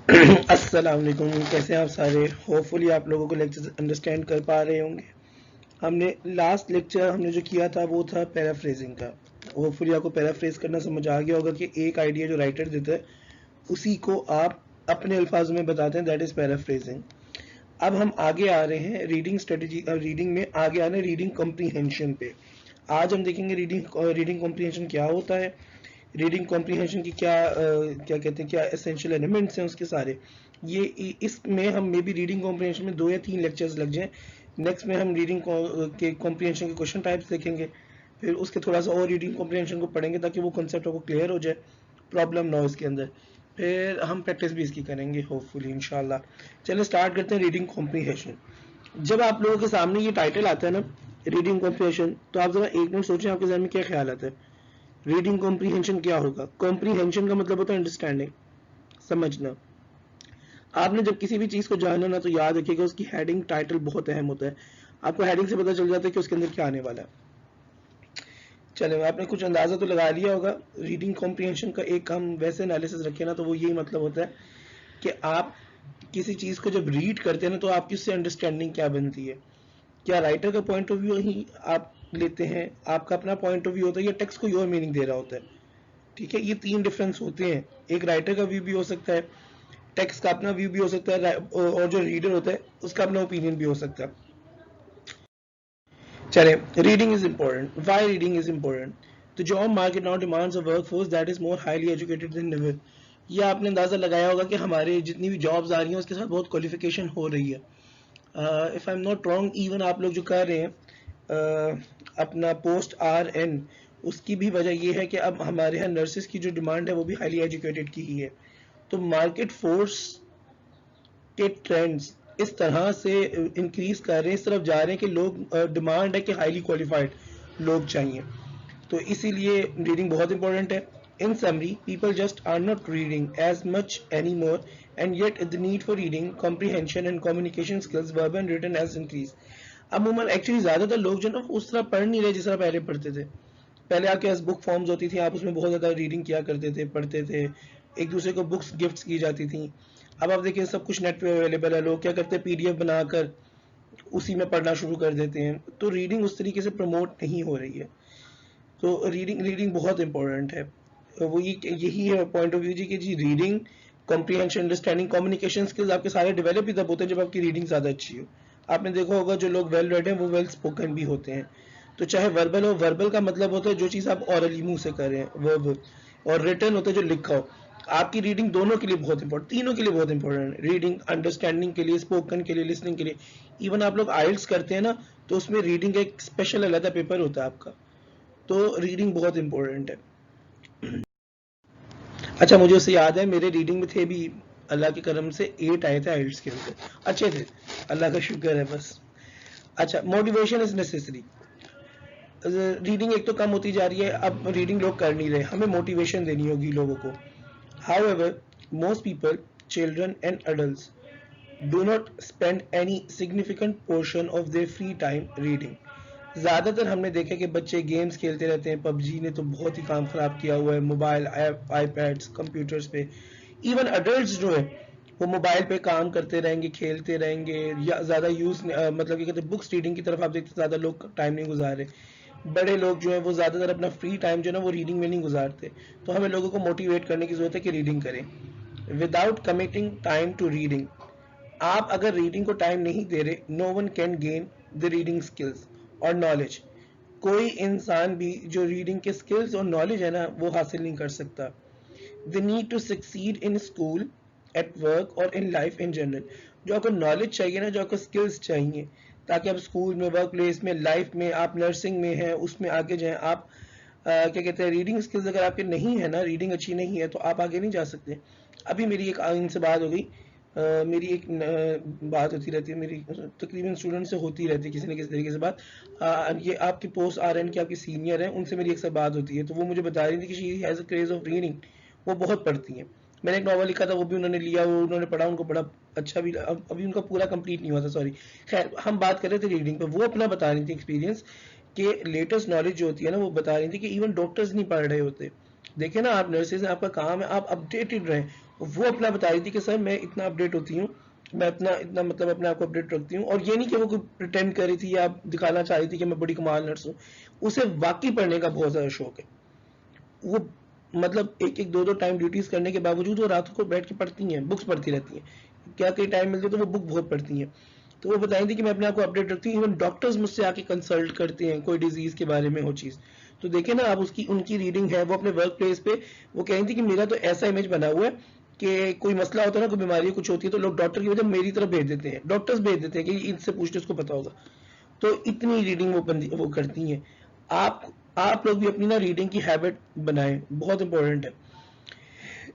अस्सलाम वालेकुम, कैसे हैं आप सारे। होपफुली आप लोगों को लेक्चर अंडरस्टैंड कर पा रहे होंगे। हमने लास्ट लेक्चर हमने जो किया था वो था पैराफ्रेजिंग का। होपफुली आपको पैराफ्रेज करना समझ आ गया होगा कि एक आइडिया जो राइटर देता है उसी को आप अपने अल्फाज में बताते हैं, दैट इज पैराफ्रेजिंग। अब हम आगे आ रहे हैं रीडिंग स्ट्रेटजी, रीडिंग में आगे आ रहे हैं रीडिंग कॉम्प्रीहेंशन पे। आज हम देखेंगे रीडिंग कॉम्प्रीहेंशन क्या होता है, रीडिंग कॉम्प्रीहेंशन की क्या कहते हैं, क्या एसेंशियल एलिमेंट्स हैं उसके सारे। ये इसमें हम मे बी रीडिंग कॉम्प्रीहेंशन में 2 या 3 लेक्चर्स लग जाएं। नेक्स्ट में हम रीडिंग के कॉम्प्रीहेंशन के क्वेश्चन टाइप्स देखेंगे, फिर उसके थोड़ा सा और रीडिंग कॉम्प्रीहेंशन को पढ़ेंगे ताकि वो कंसेप्ट आपको क्लियर हो जाए, प्रॉब्लम ना हो इसके अंदर। फिर हम प्रैक्टिस भी इसकी करेंगे होपफुली इंशाल्लाह। चलिए स्टार्ट करते हैं रीडिंग कॉम्प्रीहेंशन। जब आप लोगों के सामने ये टाइटल आता है ना, रीडिंग कॉम्प्रीहेंशन, तो आप जरा एक मिनट सोचें आपके जहन में क्या ख्याल आता है। रीडिंग कॉम्प्रीहेंशन क्या होगा? कॉम्प्रीहेंशन का मतलब होता है अंडरस्टैंडिंग, समझना। आपने जब किसी भी चीज को जानना ना, तो याद रखिएगा उसकी हेडिंग टाइटल बहुत अहम होता है। आपको हेडिंग से पता चल जाता है कि उसके अंदर क्या आने वाला है। चले, आपने कुछ अंदाजा तो लगा लिया होगा। रीडिंग कॉम्प्रीहेंशन का एक हम वैसे एनालिसिस रखें ना, तो वो यही मतलब होता है कि आप किसी चीज को जब रीड करते हैं ना, तो आपकी उससे अंडरस्टैंडिंग क्या बनती है। क्या राइटर का पॉइंट ऑफ व्यू ही आप लेते हैं, आपका अपना पॉइंट ऑफ व्यू होता है, या टेक्स्ट को योर मीनिंग दे रहा होता है। ठीक है, ये 3 डिफरेंस होते हैं। एक राइटर का व्यू भी हो सकता है, टेक्स्ट का अपना व्यू भी हो सकता है, और जो रीडर होता है उसका अपना ओपिनियन भी हो सकता है। चले, reading is important. Why reading is important? The job market now demands a workforce that is more highly educated then never. ये आपने अंदाजा लगाया होगा कि हमारे जितनी भी जॉब्स आ रही हैं उसके साथ बहुत क्वालिफिकेशन हो रही है। If I am not wrong, even आप लोग जो कर रहे हैं अपना पोस्ट RN, उसकी भी वजह यह है कि अब हमारे यहाँ नर्सेज की जो डिमांड है वो भी हाईली एजुकेटेड की ही है। तो मार्केट फोर्स के ट्रेंड्स इस तरह से इंक्रीज कर रहे हैं, इस तरफ जा रहे हैं कि लोग, डिमांड है कि हाईली क्वालिफाइड लोग चाहिए। तो इसीलिए रीडिंग बहुत इंपॉर्टेंट है। In summary, people just are not reading as much any more, and yet the need for reading comprehension and communication skills verbal and written has increase. अमूमन actually ज्यादातर लोग जो ना उस तरह पढ़ नहीं रहे जिस तरह पहले पढ़ते थे। पहले आपके पास बुक फॉर्म्स होती थी, आप उसमें बहुत ज़्यादा रीडिंग किया करते थे, पढ़ते थे, एक दूसरे को बुक्स गिफ्ट्स की जाती थी। अब आप देखिए सब कुछ नेट पे अवेलेबल है, लोग क्या करते हैं PDF बनाकर उसी में पढ़ना शुरू कर देते हैं। तो रीडिंग उस तरीके से प्रमोट नहीं हो रही है। तो रीडिंग रीडिंग बहुत इंपॉर्टेंट है। तो वो यही है पॉइंट ऑफ व्यू जी, कि जी reading comprehension understanding communication skills आपके सारे डेवलप ही तब होते हैं जब आपकी रीडिंग ज़्यादा अच्छी हो। आपने देखा होगा जो लोग वेल रेड हैं वो वेल स्पोकन भी होते हैं। तो चाहे वर्बल हो, वर्बल का मतलब होता है जो चीज़ आप ऑरली मुंह से कर रहे हैं वर्ब, और रिटन होता है जो लिखा हो। आपकी रीडिंग दोनों के लिए बहुत इंपॉर्टेंट, तीनों के लिए बहुत इंपॉर्टेंट है। रीडिंग अंडरस्टैंडिंग के लिए, स्पोकन के लिए, लिसनिंग के लिए। इवन आप लोग आइल्स करते हैं ना, तो उसमें रीडिंग का एक स्पेशल अलग पेपर होता है आपका। तो रीडिंग बहुत इंपॉर्टेंट है। अच्छा, मुझे उससे याद है मेरे रीडिंग में थे भी, अल्लाह के करम से 8 आए थे आइल्स के अंदर, अच्छे थे, अल्लाह का शुक्र है बस। अच्छा, मोटिवेशन इज नेसेसरी। रीडिंग एक तो कम होती जा रही है, अब रीडिंग लोग कर नहीं रहे, हमें मोटिवेशन देनी होगी लोगों को। However, most people, children and adults, do not spend any significant portion of their free time reading. ज़्यादातर हमने देखा कि बच्चे गेम्स खेलते रहते हैं। पबजी ने तो बहुत ही काम ख़राब किया हुआ है, मोबाइल ऐप, आईपैड्स, कंप्यूटर्स पे। इवन अडल्ट्स जो है वो मोबाइल पे काम करते रहेंगे, खेलते रहेंगे, या ज़्यादा यूज़, मतलब क्या कहते हैं, बुक्स रीडिंग की तरफ आप देखते ज़्यादा लोग टाइम नहीं गुजार रहे। बड़े लोग जो है वो ज़्यादातर अपना फ्री टाइम जो है ना वो रीडिंग में नहीं गुजारते। तो हमें लोगों को मोटिवेट करने की ज़रूरत है कि रीडिंग करें। Without committing time to reading, आप अगर रीडिंग को टाइम नहीं दे रहे, no one can gain the reading skills और नॉलेज। कोई इंसान भी जो रीडिंग के स्किल्स और नॉलेज है ना वो हासिल नहीं कर सकता। The need to succeed in school, at work और इन लाइफ इन जनरल। जो आपको नॉलेज चाहिए ना, जो आपको स्किल्स चाहिए, ताकि आप स्कूल में, वर्क प्लेस में, लाइफ में, आप नर्सिंग में हैं उसमें आगे जाएं आप। क्या कहते हैं, रीडिंग स्किल्स अगर आपके नहीं है ना, रीडिंग अच्छी नहीं है, तो आप आगे नहीं जा सकते। अभी मेरी एक इनसे बात हो गई, मेरी एक बात होती रहती है, मेरी तकरीबन स्टूडेंट से होती रहती है किसी न किसी तरीके से बात। ये आपके पोस्ट RN की आपकी सीनियर हैं, उनसे मेरी अक्सर बात होती है, तो वो मुझे बता रही थी कि she has a craze of reading, वो बहुत पढ़ती हैं। मैंने एक नॉवल लिखा था, वो भी उन्होंने लिया, वो उन्होंने पढ़ा, उनको बड़ा अच्छा भी, अभी उनका पूरा कंप्लीट नहीं हुआ था, सॉरी। खैर, हम बात कर रहे थे रीडिंग पे, वो अपना बता रही थी एक्सपीरियंस कि लेटेस्ट नॉलेज जो होती है ना, वो बता रही थी कि इवन डॉक्टर्स नहीं पढ़ रहे होते। देखिए ना, आप नर्सेज हैं, आपका काम है आप अपडेटेड रहें, वो अपना बता रही थी कि सर मैं इतना अपडेट होती हूँ, मैं अपना इतना मतलब अपने आप को अपडेट रखती हूँ, और ये नहीं कि वो कोई प्रिटेंड कर रही थी या दिखाना चाह रही थी कि मैं बड़ी कमाल नर्स हूँ, उसे वाकई पढ़ने का बहुत ज़्यादा शौक है। वो मतलब एक एक दो दो टाइम ड्यूटीज करने के बावजूद वो रात को बैठ के पढ़ती हैं, बुक्स पढ़ती रहती हैं, क्या कहीं टाइम मिलती है तो वो बुक बहुत पढ़ती हैं। तो वो बताई थी कि मैं अपने आप को अपडेट रखती हूँ, इवन डॉक्टर्स मुझसे आके कंसल्ट करते हैं कोई डिजीज के बारे में हो चीज़। तो देखिए ना आप, उसकी उनकी रीडिंग है, वो अपने वर्क प्लेस पे वो कह रही थी कि मेरा तो ऐसा इमेज बना हुआ है कि कोई मसला होता है ना, कोई बीमारी कुछ होती है, तो लोग डॉक्टर की वजह मेरी तरफ भेज देते हैं, डॉक्टर्स भेज देते हैं कि इनसे पूछते उसको पता होगा। तो इतनी रीडिंग वो करती हैं। आप लोग भी अपनी ना रीडिंग की हैबिट बनाएं, बहुत इंपॉर्टेंट है।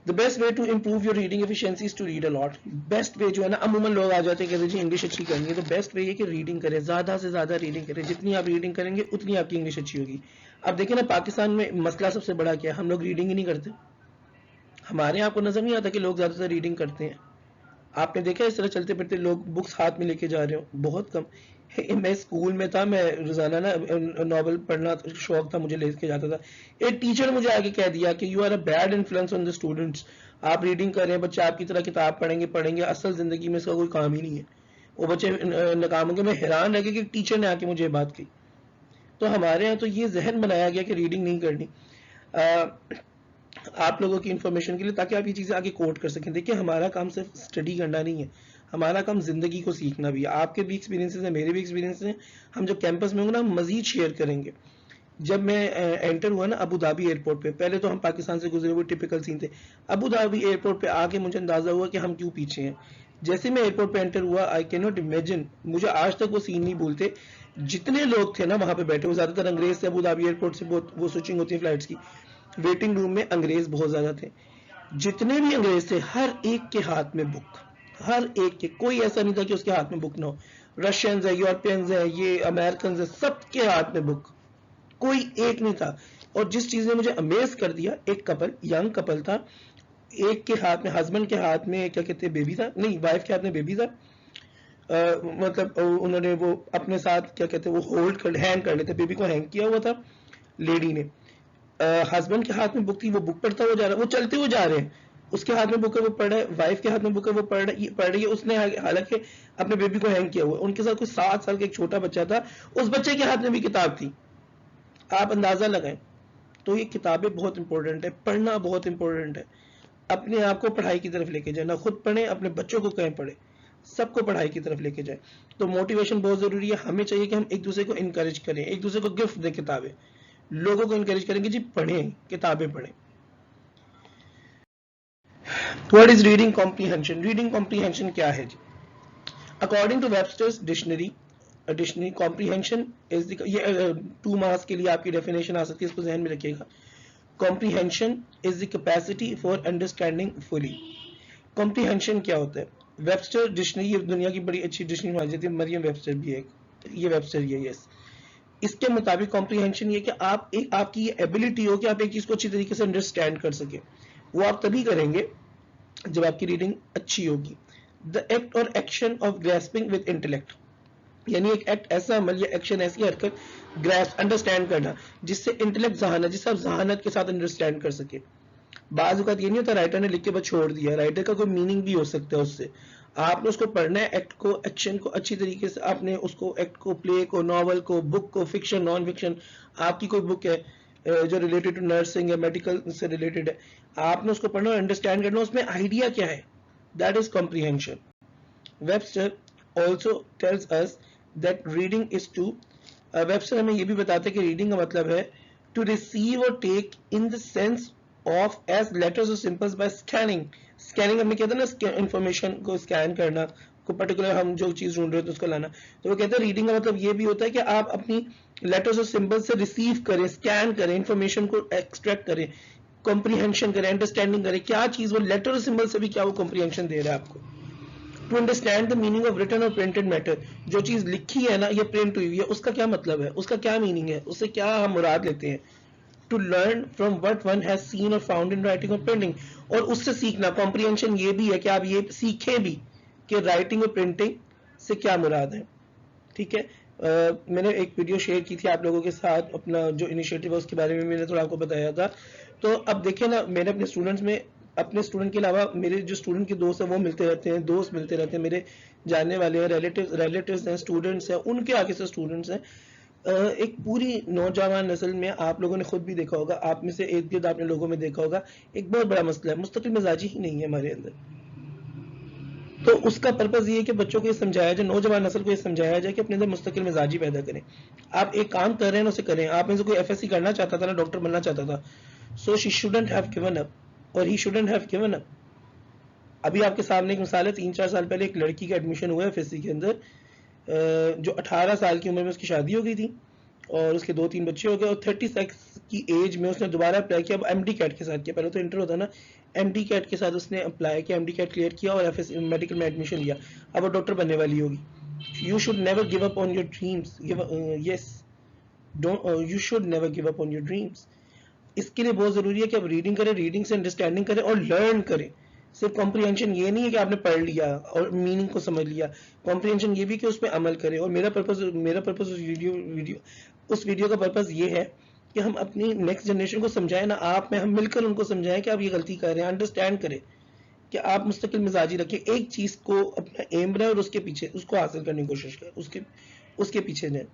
The best way to improve your reading efficiency is to read a lot. Best way जो है ना, अमूमन लोग आ जाते हैं कहते हैं जी इंग्लिश अच्छी करनी है, तो बेस्ट वे ये कि रीडिंग करें, ज़्यादा से ज़्यादा रीडिंग करें। जितनी आप रीडिंग करेंगे उतनी आपकी इंग्लिश अच्छी होगी। अब देखिए ना, पाकिस्तान में मसला सबसे बड़ा क्या है, हम लोग रीडिंग ही नहीं करते। हमारे यहाँ आपको नजर नहीं आता कि लोग ज़्यादातर रीडिंग करते हैं। आपने देखा इस तरह चलते फिरते लोग बुक्स हाथ में लेके जा रहे हो, बहुत कम। मैं स्कूल में था, मैं रोजाना ना नॉवल पढ़ना शौक था मुझे, लेके जाता था। एक टीचर मुझे आगे कह दिया कि you are a bad influence on the students. आप रीडिंग कर रहे हैं, बच्चे आपकी तरह किताब पढ़ेंगे पढ़ेंगे, असल जिंदगी में इसका कोई काम ही नहीं है, वो बच्चे नाकाम होंगे। मैं हैरान रह गया कि टीचर ने आके मुझे ये बात कही। तो हमारे यहाँ तो ये जहन बनाया गया कि रीडिंग नहीं करनी। आप लोगों की इंफॉर्मेशन के लिए, ताकि आप ये चीज़ें आगे कोट कर सकें। देखिए हमारा काम सिर्फ स्टडी करना नहीं है, हमारा काम ज़िंदगी को सीखना भी है। आपके भी एक्सपीरियंसेस हैं, मेरे भी एक्सपीरियंस हैं। हम जब कैंपस में होंगे ना, हम मज़ीद शेयर करेंगे। जब मैं एंटर हुआ ना अबू धाबी एयरपोर्ट पे, पहले तो हम पाकिस्तान से गुजरे हुए टिपिकल सीन थे। अबू धाबी एयरपोर्ट पे आके मुझे अंदाज़ा हुआ कि हम क्यों पीछे हैं। जैसे मैं एयरपोर्ट पे एंटर हुआ, आई कैन नॉट इमेजिन, मुझे आज तक वो सीन नहीं भूलते। जितने लोग थे ना वहाँ पे बैठे, वो ज़्यादातर अंग्रेज थे। अबू धाबी एयरपोर्ट से बहुत वो स्विचिंग होती है फ्लाइट्स की। वेटिंग रूम में अंग्रेज बहुत ज़्यादा थे। जितने भी अंग्रेज थे, हर एक के हाथ में बुक, हर एक के, कोई ऐसा नहीं था कि उसके हाथ में बुक ना हो। रशियंस है, यूरोपियंस है, ये अमेरिकन है, सबके हाथ में बुक, कोई एक नहीं था। और जिस चीज ने मुझे अमेज कर दिया, एक कपल, यंग कपल था, एक के हाथ में, हस्बैंड के हाथ में क्या कहते हैं बेबी था, नहीं वाइफ के हाथ में बेबी था। मतलब उन्होंने वो अपने साथ क्या कहते हैं वो होल्ड कर, हैंग कर लेते, बेबी को हैंग किया हुआ था लेडी ने। हस्बैंड के हाथ में बुक थी, वो बुक पढ़ता हुआ जा रहा है, वो चलते हुए जा रहे हैं, उसके हाथ में बुक है वो पढ़ रहा है, वाइफ के हाथ में बुक है वो पढ़ रही है। उसने हालांकि अपने बेबी को हैंग किया हुआ। उनके साथ कोई 7 साल का एक छोटा बच्चा था, उस बच्चे के हाथ में भी किताब थी। आप अंदाजा लगाएं। तो ये किताबें बहुत इंपॉर्टेंट है, पढ़ना बहुत इंपॉर्टेंट है। अपने आप को पढ़ाई की तरफ लेके जाए, ना खुद पढ़े, अपने बच्चों को कहें पढ़े, सबको पढ़ाई की तरफ लेके जाए। तो मोटिवेशन बहुत जरूरी है। हमें चाहिए कि हम एक दूसरे को इनकरेज करें, एक दूसरे को गिफ्ट दें किताबें, लोगों को इनकरेज करेंगे जी पढ़ें, किताबें पढ़ें। What is reading comprehension? Reading comprehension क्या है जी? According to Webster's dictionary comprehension is ये 2 मार्क्स के लिए आपकी डेफिनेशन आ सकती है, इसको ध्यान में रखिएगा। Comprehension is the capacity for understanding fully. Comprehension क्या होता है? वेबस्टर डिक्शनरी, ये दुनिया की बड़ी अच्छी डिक्शनरी मानी जाती है, मरियम वेबस्टर भी है, ये वेबस्टर ही है, यस। इसके मुताबिक कॉम्प्रीहेंशन ये कि आपकी ये एबिलिटी हो कि आप एक चीज को अच्छी तरीके से अंडरस्टैंड कर सके। वो आप तभी करेंगे जब आपकी रीडिंग अच्छी होगी। द एक्ट और action of grasping with intellect, यानी एक एक्ट, ऐसा अमल या एक्शन, ऐसी हरकत, ग्रेस्प अंडरस्टैंड करना, जिससे इंटेलेक्ट जहानत, जिससे आप जहानत के साथ अंडरस्टैंड कर सके। बाज़ औक़ात ये नहीं होता राइटर ने लिख के बस छोड़ दिया, राइटर का कोई मीनिंग भी हो सकता है उससे। आपने उसको पढ़ना है, एक्ट को, एक्शन को अच्छी तरीके से, आपने उसको, एक्ट को, प्ले को, नॉवल को, बुक को, फिक्शन, नॉन फिक्शन, आपकी कोई बुक है जो रिलेटेड टू नर्सिंग या मेडिकल से रिलेटेड है, आपने उसको पढ़ना और अंडरस्टैंड करना, उसमें आइडिया क्या है, that is comprehension. Webster also tells us that reading is to, Webster हमें ये भी बताते हैं कि रीडिंग का मतलब है टू रिसीव और take in the sense of as letters और सिंपल्स बाय स्कैनिंग। स्कैनिंग हमने कहते हैं ना, इंफॉर्मेशन को स्कैन करना, को पर्टिकुलर हम जो चीज ढूंढ रहे हो तो उसको लाना। तो वो कहते हैं रीडिंग का मतलब ये भी होता है कि आप अपनी लेटर्स और सिंबल्स से रिसीव करें, स्कैन करें, इंफॉर्मेशन को एक्सट्रैक्ट करें, कॉम्प्रीहेंशन करें, अंडरस्टैंडिंग करें, क्या चीज वो लेटर और सिंबल से भी क्या वो कॉम्प्रीहेंशन दे रहा है आपको। To understand the meaning of written और प्रिंटेड मैटर, जो चीज लिखी है ना, ये प्रिंट हुई है, उसका क्या मतलब है, उसका क्या मीनिंग है, उससे क्या हम मुराद लेते हैं। To learn from what one has seen और फाउंड इन राइटिंग और प्रिंटिंग, और उससे सीखना। कॉम्प्रीहेंशन ये भी है कि आप ये सीखें भी कि राइटिंग और प्रिंटिंग से क्या मुराद है। ठीक है, मैंने एक वीडियो शेयर की थी आप लोगों के साथ, अपना जो इनिशिएटिव है उसके बारे में मैंने थोड़ा आपको बताया था। तो अब देखिए ना, मैंने अपने स्टूडेंट्स में अपने स्टूडेंट के अलावा मेरे जो स्टूडेंट के दोस्त हैं वो मिलते रहते हैं, दोस्त मिलते रहते हैं, मेरे जानने वाले हैं, रिलेटिव्स हैं, स्टूडेंट्स हैं, उनके आगे से स्टूडेंट्स हैं। एक पूरी नौजवान नस्ल में आप लोगों ने खुद भी देखा होगा, आप में से इर्द गिर्द आपने लोगों में देखा होगा, एक बहुत बड़ा मसला है, मुस्तकिल मिजाजी ही नहीं है हमारे अंदर। तो उसका पर्पज ये है कि बच्चों को ये समझाया जाए, नौजवान नस्ल को ये समझाया जाए कि अपने अंदर मुस्तकिल मिजाजी पैदा करें। आप एक काम कर रहे हैं उसे करें। आप में से कोई एफएससी करना चाहता था ना, डॉक्टर बनना चाहता था, so she shouldn't have given up और he shouldn't have given up. अभी आपके सामने एक मिसाल है, 3-4 साल पहले एक लड़की का एडमिशन हुआ है एफएससी के अंदर, जो 18 साल की उम्र में उसकी शादी हो गई थी और उसके 2-3 बच्चे हो गए, और 36 की एज में उसने दोबारा अप्लाई किया, अब एमडी कैट के साथ किया, पहले तो इंटर होता ना, एमडी कैट के साथ उसने अप्लाई किया, एमडी कैट क्लियर किया और एफएस मेडिकल में एडमिशन लिया, अब वो डॉक्टर बनने वाली होगी। You should never give up on your dreams, yes, don't, you should never give up on your dreams. इसके लिए बहुत जरूरी है कि आप रीडिंग करें, रीडिंग से अंडरस्टैंडिंग करें और लर्न करें। सिर्फ कॉम्प्रिहेंशन ये नहीं है कि आपने पढ़ लिया और मीनिंग को समझ लिया, कॉम्प्रिहेंशन ये भी कि उस पर अमल करें। और मेरा पर्पस उस वीडियो का पर्पस ये है कि हम अपनी नेक्स्ट जनरेशन को समझाएं ना, आप में हम मिलकर उनको समझाएं कि आप ये गलती कर रहे हैं, अंडरस्टैंड करें कि आप मुस्तकिल मिजाजी रखें, एक चीज को अपना एम बनाए और उसके पीछे उसको हासिल करने की कोशिश करें, उसके पीछे जाए।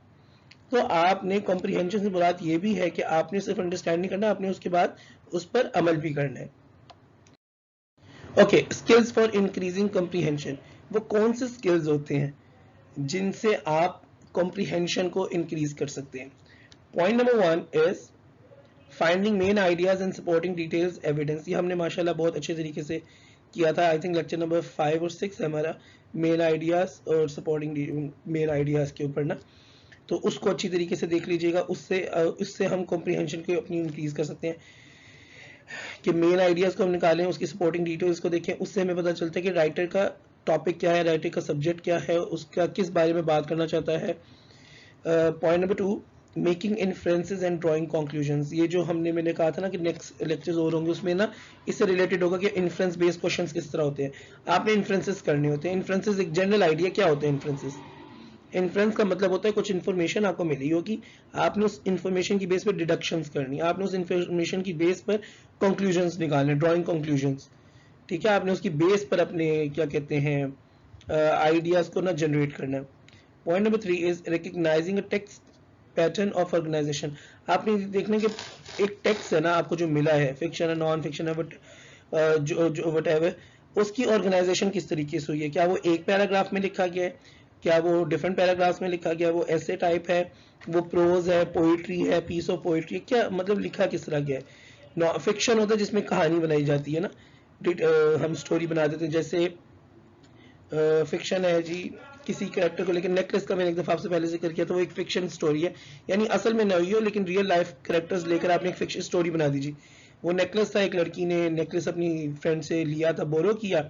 तो आपने कॉम्प्रिहेंशन से मुराद ये भी है कि आपने सिर्फ अंडरस्टैंड नहीं करना, आपने उसके बाद उस पर अमल भी करना है। Okay, skills for increasing comprehension. वो कौन से स्किल्स होते हैं जिनसे आप कॉम्प्रिहेंशन को इंक्रीज कर सकते हैं? Point number 1 is finding main ideas and supporting details evidence. ये हमने माशाल्लाह बहुत अच्छे तरीके से किया था, आई थिंक लेक्चर नंबर 5 और 6 है हमारा, मेन आइडियाज और सपोर्टिंग मेन आइडियाज के ऊपर ना, तो उसको अच्छी तरीके से देख लीजिएगा। उससे हम कॉम्प्रिहेंशन को अपनी इंक्रीज कर सकते हैं कि मेन आइडियाज को हम निकालें, उसकी सपोर्टिंग डिटेल्स को देखें, उससे हमें पता चलता है कि राइटर का टॉपिक क्या है, राइटर का सब्जेक्ट क्या है, उसका किस बारे में बात करना चाहता है। Point number 2, making inferences and drawing conclusions. ये जो मैंने कहा था ना कि नेक्स्ट लेक्चर्स और होंगे, उसमें ना इससे रिलेटेड होगा कि इन्फ्रेंस बेस्ड क्वेश्चंस किस तरह होते हैं। आपने इन्फ्रेंसेस करने होते हैं। इन्फ्रेंसेस एक जनरल आइडिया क्या होते हैं इन्फ्रेंसेस? इन्फ्रेंस का मतलब होता है कुछ इन्फॉर्मेशन आपको मिली होगी, आपने उस इन्फॉर्मेशन की बेस पर डिडक्शंस करनी, आपने उस इन्फॉर्मेशन की बेस पर कंक्लूजन्स निकालने, ड्राइंग कंक्लूजन्स, ठीक है, आपने उसकी बेस पर अपने क्या कहते हैं आइडियाज को ना जनरेट करना है। Point number 3 is recognising a text pattern of organisation. आपने देखना कि एक टेक्स्ट है ना आपको जो मिला है, फिक्शन है, नॉन फिक्शन है, बट जो व्हाटएवर, उसकी ऑर्गेनाइजेशन किस तरीके से हुई है। क्या वो एक पैराग्राफ में लिखा गया है, क्या वो डिफरेंट पैराग्राफ्स में लिखा गया, वो ऐसे टाइप है, वो प्रोज है, पोइट्री है, पीस ऑफ पोइट्री, क्या मतलब लिखा किस तरह गया है। फिक्शन होता है जिसमें कहानी बनाई जाती है ना, हम स्टोरी बना देते हैं, जैसे फिक्शन है जी किसी कैरेक्टर को लेकर, नेकलेस का मैंने एक दफा आपसे पहले जिक्र किया, तो वो एक फिक्शन स्टोरी है, यानी असल में नहीं हो लेकिन रियल लाइफ कैरेक्टर्स लेकर आपने एक फिक्शन स्टोरी बना दीजिए। वो नेकलेस था, एक लड़की ने नेकलेस अपनी फ्रेंड से लिया था, बोरो किया,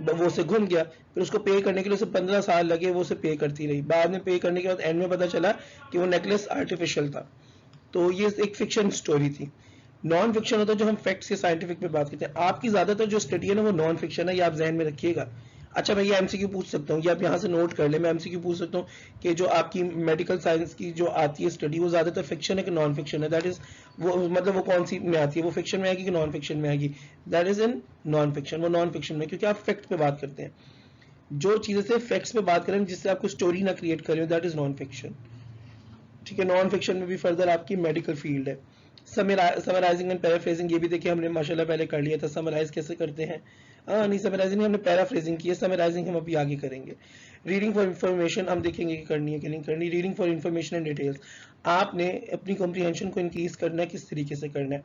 वो उसे घूम गया, फिर उसको पे करने के लिए उसे 15 साल लगे, वो उसे पे करती रही, बाद में पे करने के बाद एंड में पता चला कि वो नेकलेस आर्टिफिशियल था। तो ये एक फिक्शन स्टोरी थी। नॉन फिक्शन होता है जो हम फैक्ट्स के साइंटिफिक पे बात करते हैं। आपकी ज्यादातर जो स्टडी है ना वो नॉन फिक्शन है, ये आप जहन में रखिएगा। अच्छा मैं ये एमसीक्यू पूछ सकता हूँ, ये आप यहाँ से नोट कर ले, मैं एमसीक्यू पूछ सकता हूँ कि जो आपकी मेडिकल साइंस की जो आती है स्टडी वो ज्यादातर फिक्शन है कि नॉन फिक्शन है? दैट इज वो मतलब वो कौन सी में आती है, वो फिक्शन में आएगी कि नॉन फिक्शन में आएगी? That is in non fiction, वो नॉन फिक्शन में, क्योंकि आप फैक्ट पे बात करते हैं। जो चीजें से फैक्ट्स पे बात करें जिससे आपको स्टोरी ना क्रिएट करें, दैट इज नॉन फिक्शन। ठीक है, नॉन फिक्शन में भी फर्दर आपकी मेडिकल फील्ड है। समराइजिंग एंड पैराफ्रेजिंग, ये भी देखिए हमने माशाल्लाह पहले कर लिया था, समराइज कैसे करते हैं। नहीं समराइजिंग हमने पैराफ्रेजिंग की है, समराइजिंग हम अभी आगे करेंगे। रीडिंग फॉर इंफॉर्मेशन हम देखेंगे कि करनी है कि नहीं करनी। Reading for information and details, आपने अपनी कॉम्प्रिहेंशन को इंक्रीज करना है, किस तरीके से करना है।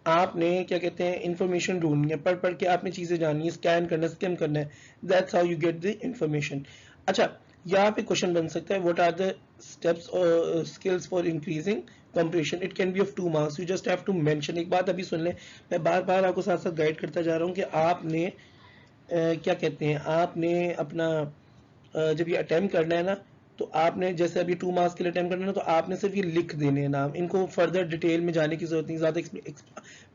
आपने क्या कहते हैं इंफॉर्मेशन ढूंढनी है, पढ़ पढ़ के आपने चीजें जाननी है, स्कैन करना है, स्किम करना है, that's how you get the information. अच्छा यहाँ पे क्वेश्चन बन सकता है, व्हाट आर द स्टेप्स और skills for increasing comprehension, it can be of 2 marks, you just have to mention. एक बात अभी सुन लें, मैं बार बार आपको साथ साथ गाइड करता जा रहा हूँ कि आपने क्या कहते हैं, आपने अपना जब ये अटेम्प्ट करना है ना, तो आपने जैसे अभी 2 मार्क्स के लिए अटेम्प्ट करना है ना, तो आपने सिर्फ ये लिख देने हैं नाम, इनको फर्दर डिटेल में जाने की जरूरत नहीं, ज्यादा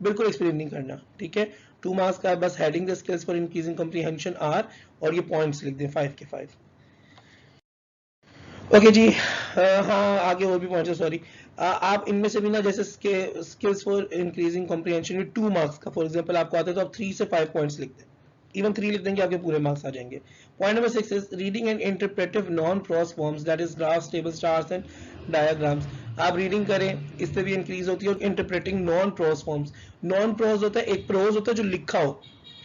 बिल्कुल एक्सप्लेन नहीं करना, ठीक है। 2 मार्क्स का बस heading the skills for increasing comprehension are, और ये पॉइंट्स लिख दें 5 के 5। ओके जी, हाँ आगे और भी पहुंचे, सॉरी। आप इनमें से भी ना, जैसे स्किल्स फॉर इंक्रीजिंग कॉम्प्रिहेंशन ये 2 मार्क्स का फॉर एग्जांपल आपको आता है तो आप 3 से 5 पॉइंट्स लिख दें, इवन 3 लिख देंगे आपके पूरे मार्क्स आ जाएंगे। Point number 6 is reading and interpretive non prose forms, that is graphs, tables, charts and diagrams. आप रीडिंग करें, इससे भी इंक्रीज होती है। और interpreting non prose forms, non prose होता है, एक प्रोज होता है जो लिखा हो,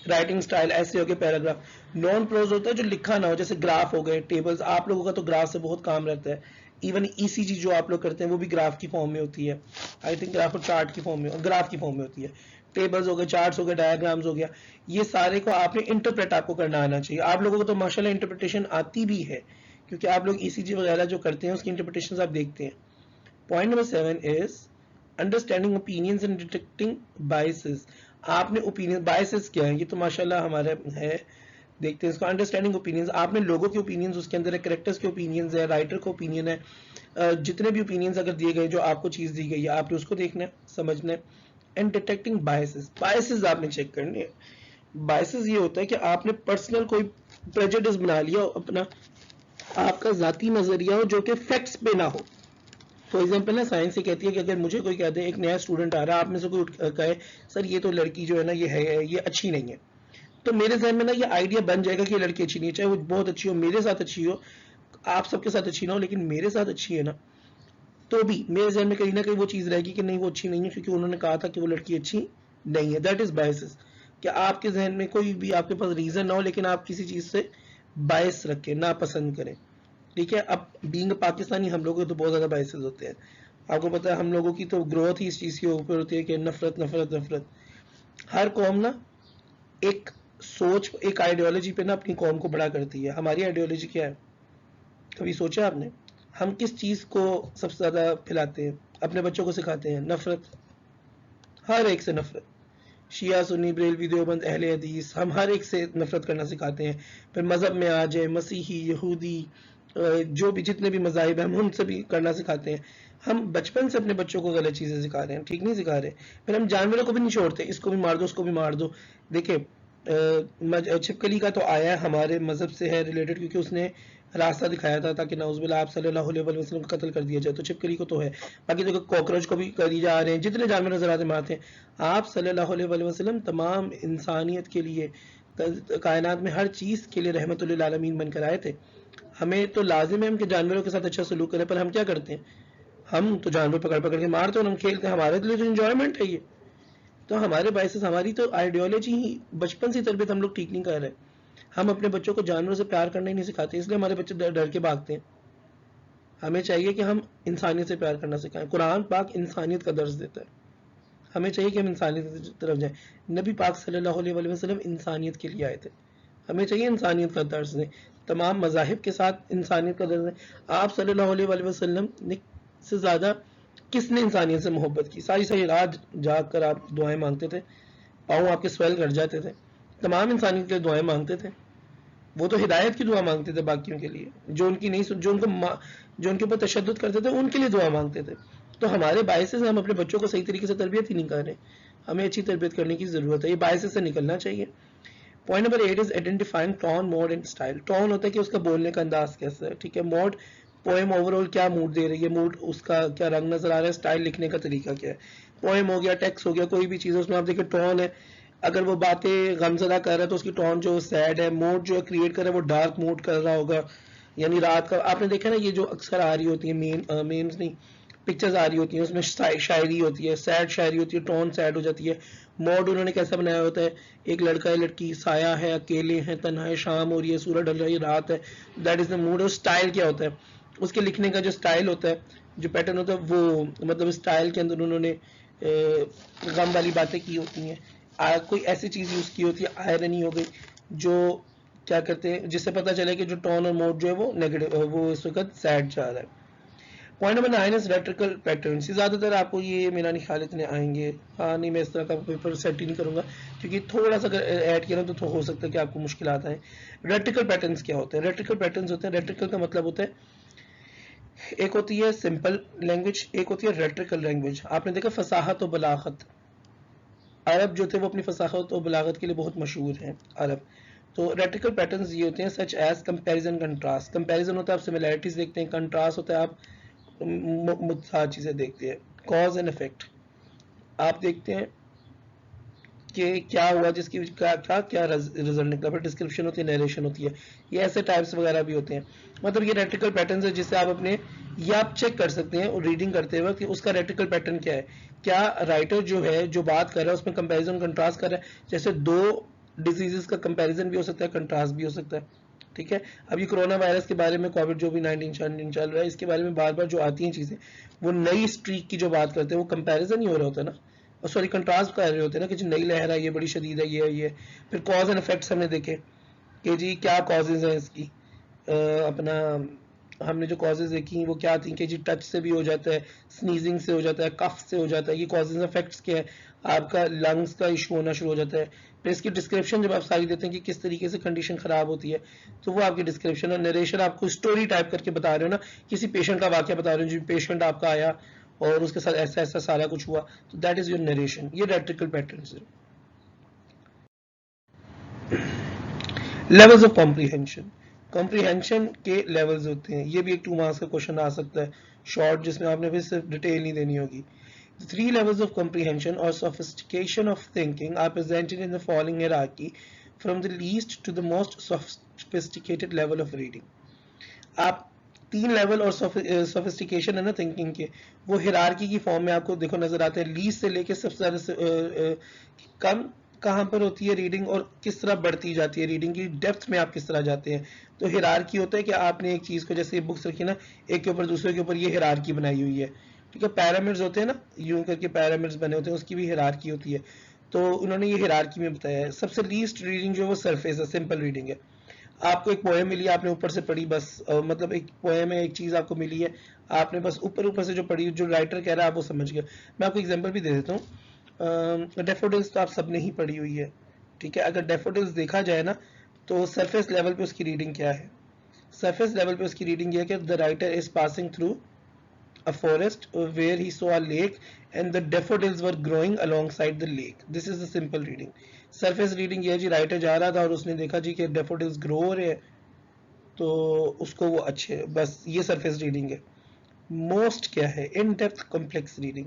राइटिंग स्टाइल ऐसे हो गए, पैराग्राफ। नॉन प्रोज होता है जो लिखा ना हो, जैसे ग्राफ हो गए, टेबल्स। आप लोगों का तो ग्राफ से बहुत काम रहता है, इवन ईसीजी जो आप लोग करते हैं वो भी ग्राफ की फॉर्म में होती है, आई थिंक ग्राफ और चार्ट की फॉर्म में, ग्राफ की फॉर्म में होती है। टेबल्स हो गए, चार्ट्स हो गए, डायग्राम्स हो गया, ये सारे को आपने इंटरप्रेट आपको करना आना चाहिए। आप लोगों को तो माशाल्लाह इंटरप्रिटेशन आती भी है, क्योंकि आप लोग ईसीजी वगैरह जो करते हैं उसकी इंटरप्रिटेशन आप देखते हैं। Point number 7 is understanding opinions and detecting biases. आपने ओपिनियन, बायसेस क्या है, ये तो माशाल्लाह हमारे है, देखते हैं इसको। अंडरस्टैंडिंग ओपिनियंस, आपने लोगों के ओपिनियंस उसके अंदर है, करेक्टर्स के ओपिनियंस है, राइटर का ओपिनियन है, जितने भी ओपिनियंस अगर दिए गए, जो आपको चीज दी गई है आपने उसको देखना है, समझना है। एंड डिटेक्टिंग बायसेस, बायसेस आपने चेक करने हैं। बायसेस ये होता है कि आपने पर्सनल कोई प्रेजुडिस बना लिया हो अपना, आपका जाती नजरिया हो जो कि फैक्ट्स पे ना हो। फॉर एग्जाम्पल ना, साइंस ये कहती है कि अगर मुझे कोई कहते हैं, एक नया स्टूडेंट आ रहा है, आप में से कोई कहे सर ये तो लड़की जो है ना ये है, ये अच्छी नहीं है, तो मेरे जहन में ना ये आइडिया बन जाएगा कि ये लड़की अच्छी नहीं है, चाहे वो बहुत अच्छी हो, मेरे साथ अच्छी हो, आप सबके साथ अच्छी ना हो, लेकिन मेरे साथ अच्छी है ना, तो भी मेरे जहन में कहीं ना कहीं वो चीज रहेगी कि नहीं वो अच्छी नहीं है, क्योंकि उन्होंने कहा था कि वो लड़की अच्छी नहीं है। That is biases. कि आपके जहन में कोई भी आपके पास रीजन ना हो, लेकिन आप किसी चीज से बायस रखें, ना पसंद करें, ठीक है। अब बीइंग पाकिस्तानी हम लोगों के तो बहुत ज्यादा बायसेस होते हैं, आपको पता है हम लोगों की तो ग्रोथ ही इस चीज के ऊपर होती है कि नफरत नफरत नफरत। हर कौम ना एक सोच, एक आइडियोलॉजी पे ना अपनी कौम को बड़ा करती है। हमारी आइडियोलॉजी क्या है, कभी सोचा आपने? हम किस चीज को सबसे ज्यादा फैलाते हैं, अपने बच्चों को सिखाते हैं? नफरत, हर एक से नफरत। शिया, सुन्नी, बरेलवी, देवबंद, अहले हदीस, हम हर एक से नफरत करना सिखाते हैं। फिर मजहब में आ जाए, मसीही, यहूदी, जो भी जितने भी मजाहिब हैं हम उनसे भी करना सिखाते हैं। हम बचपन से अपने बच्चों को गलत चीजें सिखा रहे हैं, ठीक नहीं सिखा रहे। फिर हम जानवरों को भी नहीं छोड़ते, इसको भी मार दो, उसको भी मार दो। देखिए छिपकली का तो आया है, हमारे मजहब से है रिलेटेड, क्योंकि उसने रास्ता दिखाया था ताकि नाउजुबिल्लाह आप सल्लल्लाहु अलैहि वसल्लम को कत्ल कर दिया जाए, तो छिपकली को तो है। बाकी देखो कॉकरोच को भी करी जा रहे हैं, जितने जानवर नजर आते मारते हैं। आप सल्लल्लाहु अलैहि वसल्लम तमाम इंसानियत के लिए, कायनात में हर चीज के लिए रहमतुल लिल आलमीन बनकर आए थे। हमें तो लाजिम है हम कि जानवरों के साथ अच्छा सलूक करें, पर हम क्या करते हैं, हम तो जानवर पकड़ पकड़ के मारते हैं और हम खेलते हैं, हमारे लिए तो इंजॉयमेंट है ये। तो हमारे बायसेस, हमारी तो आइडियोलॉजी ही, बचपन से तरबियत हम लोग ठीक नहीं कर रहे। हम अपने बच्चों को जानवरों से प्यार करना ही नहीं सिखाते, इसलिए हमारे बच्चे डर डर के भागते हैं। हमें चाहिए कि हम इंसानियत से प्यार करना सिखाएं। कुरान पाक इंसानियत का दर्ज देता है, हमें चाहिए कि हम इंसानियत की तरफ जाएं। नबी पाक सल्लल्लाहु अलैहि वसल्लम इंसानियत के लिए आए थे, हमें चाहिए इंसानियत का दर्ज दें। तमाम मजाहिब के साथ इंसानियत का दर्ज दें। आप सल्लल्लाहु अलैहि वसल्लम ने से ज़्यादा किसने इंसानियत से मोहब्बत की? सारी सारी रात जाग कर आप दुआएं मांगते थे, पाँव आपके स्वेल कर जाते थे, तमाम इंसानियत के लिए दुआएं मांगते थे। वो तो हिदायत की दुआ मांगते थे बाकियों के लिए, जो उनकी नहीं जो जो उनके ऊपर तशद्दुद करते थे उनके लिए दुआ मांगते थे। तो हमारे बायसेस हम अपने बच्चों को सही तरीके से तरबियत ही नहीं कर रहे। हमें अच्छी तरबियत करने की जरूरत है, ये बायसेस से निकलना चाहिए। Point number 8 is identifying tone, mode and style. Tone होता है कि उसका बोलने का अंदाज कैसा है, ठीक है। मोड, पोएम ओवरऑल क्या मूड दे रही है, मूड उसका क्या रंग नजर आ रहा है, स्टाइल लिखने का तरीका क्या है। पोएम हो गया, टेक्स्ट हो गया, कोई भी चीज़ है उसमें आप देखिए टोन है, अगर वो बातें गमजदा कर रहा है तो उसकी टोन जो सैड है, मूड जो क्रिएट कर रहा है वो डार्क मूड कर रहा होगा, यानी रात का। आपने देखा ना ये जो अक्सर आ रही होती है मेम्स नहीं, पिक्चर्स आ रही होती हैं, उसमें शायरी होती है, सैड शायरी होती है, टोन सैड हो जाती है। मोड उन्होंने कैसा बनाया होता है, एक लड़का है, लड़की, साया है, अकेले हैं, तन्हा है, शाम हो रही है, सूरज ढल रही है, रात है, दैट इज द मूड। और स्टाइल क्या होता है, उसके लिखने का जो स्टाइल होता है, जो पैटर्न होता है, वो मतलब स्टाइल के अंदर उन्होंने गम वाली बातें की होती हैं, कोई ऐसी चीज यूज की होती है, आयरनी हो गई, जो क्या कहते हैं, जिससे पता चले कि जो टोन और मोड जो है वो नेगेटिव, वो इस वक्त सैड जा रहा है। Point number 9 is rhetorical patterns. ज्यादातर आपको ये मेरा नहीं ख्याल इतने आएंगे, हाँ नहीं मैं इस तरह का पेपर सेट ही नहीं करूंगा, क्योंकि थोड़ा सा अगर ऐड किया ना तो हो सकता है कि आपको मुश्किल आता है। रेट्रिकल पैटर्न्स क्या होते हैं? रेट्रिकल पैटर्न्स होते हैं, रेट्रिकल का मतलब होता है, एक होती है सिंपल लैंग्वेज, एक होती है रेट्रिकल लैंग्वेज। आपने देखा फसाहत और बलागत, अरब जो थे वो अपनी फसाहत और बलागत के लिए बहुत मशहूर हैं, अरब। तो रेट्रिकल पैटर्न्स ये होते हैं such as comparison contrast. Comparison होता है आप सिमिलैरिटीज देखते हैं, कंट्रास्ट होता है आप मुख्तलिफ चीज़ें देखते हैं। कॉज एंड इफेक्ट आप देखते हैं कि क्या हुआ, जिसकी क्या क्या क्या रिजल्ट निकला, फिर डिस्क्रिप्शन होती है, नरेशन होती है, ये ऐसे टाइप्स वगैरह भी होते हैं। मतलब ये रेट्रिकल पैटर्न है जिससे आप अपने ये आप चेक कर सकते हैं रीडिंग करते वक्त कि उसका रेट्रिकल पैटर्न क्या है, क्या राइटर जो है जो बात कर रहा है उसमें कंपैरिजन कंट्रास्ट कर रहा है। जैसे दो डिजीजेस का कंपैरिजन भी हो सकता है, कंट्रास्ट भी हो सकता है, ठीक है। अभी कोरोना वायरस के बारे में, कोविड जो भी 19 चल रहा है, इसके बारे में बार बार जो आती हैं चीज़ें, वो नई स्ट्रीक की जो बात करते हैं वो कंपैरिजन ही हो रहा होता है ना, और सॉरी कंट्रास्ट कर रहे होते हैं ना कि जो नई लहर है ये बड़ी शदीद है, ये। फिर कॉज एंड इफेक्ट्स हमने देखे कि जी क्या कॉजेज हैं इसकी, अपना हमने जो कॉजेज देखी वो क्या थी कि जी टच से भी हो जाता है, स्नीजिंग से हो जाता है, कफ से हो जाता है, ये कॉजेज इफेक्ट्स क्या है, आपका लंग्स का इशू होना शुरू हो जाता है। फिर इसकी डिस्क्रिप्शन जब आप सारी देते हैं कि किस तरीके से कंडीशन खराब होती है, तो वो आपकी डिस्क्रिप्शन और नरेशन आपको स्टोरी टाइप करके बता रहे हो ना, किसी पेशेंट का वाक्य बता रहे हो, जो पेशेंट आपका आया और उसके साथ ऐसा ऐसा सारा कुछ हुआ, तो दैट इज योर नरेशन। ये रेट्रिकल पैटर्न्स है। लेवल्स ऑफ कॉम्प्रीहेंशन, कॉम्प्रीहेंशन के लेवल्स होते हैं, ये भी एक 2 मार्क्स का क्वेश्चन आ सकता है शॉर्ट, जिसमें आपने फिर सिर्फ डिटेल नहीं देनी होगी। The 3 levels of comprehension or sophistication of thinking are presented in the following hierarchy from the least to the most sophisticated level of reading. आप 3 लेवल और सोफिस्टिकेशन है ना थिंकिंग के, वो हिरार्की की फॉर्म में आपको देखो नजर आते हैं, लीस्ट से लेके सबसे ज्यादा कम कहाँ पर होती है रीडिंग और किस तरह बढ़ती जाती है रीडिंग की डेप्थ में, आप किस तरह जाते हैं। तो हिरार्की होता है कि आपने एक चीज को, जैसे बुक्स रखी ना एक के ऊपर दूसरे के ऊपर, ये हिरार्की बनाई हुई है, ठीक है। पैरामिड्स होते हैं ना, यूं करके पैरामिड्स बने होते हैं, उसकी भी हिरार्की होती है। तो उन्होंने ये हिरार्की में बताया है। सबसे लीस्ट रीडिंग जो है वो सरफेस है, सिंपल रीडिंग है। आपको एक पोएम मिली, आपने ऊपर से पढ़ी बस, मतलब एक पोएम है, एक चीज आपको मिली है, आपने बस ऊपर ऊपर से जो पढ़ी, जो राइटर कह रहा है आप वो समझ गए। मैं आपको एग्जांपल भी दे देता हूँ। डेफोडिल्स तो आप सबने ही पढ़ी हुई है, ठीक है। अगर डेफोडिल्स देखा जाए ना, तो सरफेस लेवल पे उसकी रीडिंग क्या है, सरफेस लेवल पे उसकी रीडिंग ये है कि the writer is passing through a forest where he saw a lake and the daffodils were growing alongside the lake. This is the simple reading. Surface reading ये है जी, writer जा रहा था और उसने देखा जी कि डेफोडिल्स ग्रो हो रहे हैं, तो उसको वो अच्छे, बस ये सरफेस रीडिंग है। मोस्ट क्या है, इन डेप्थ कॉम्प्लेक्स रीडिंग,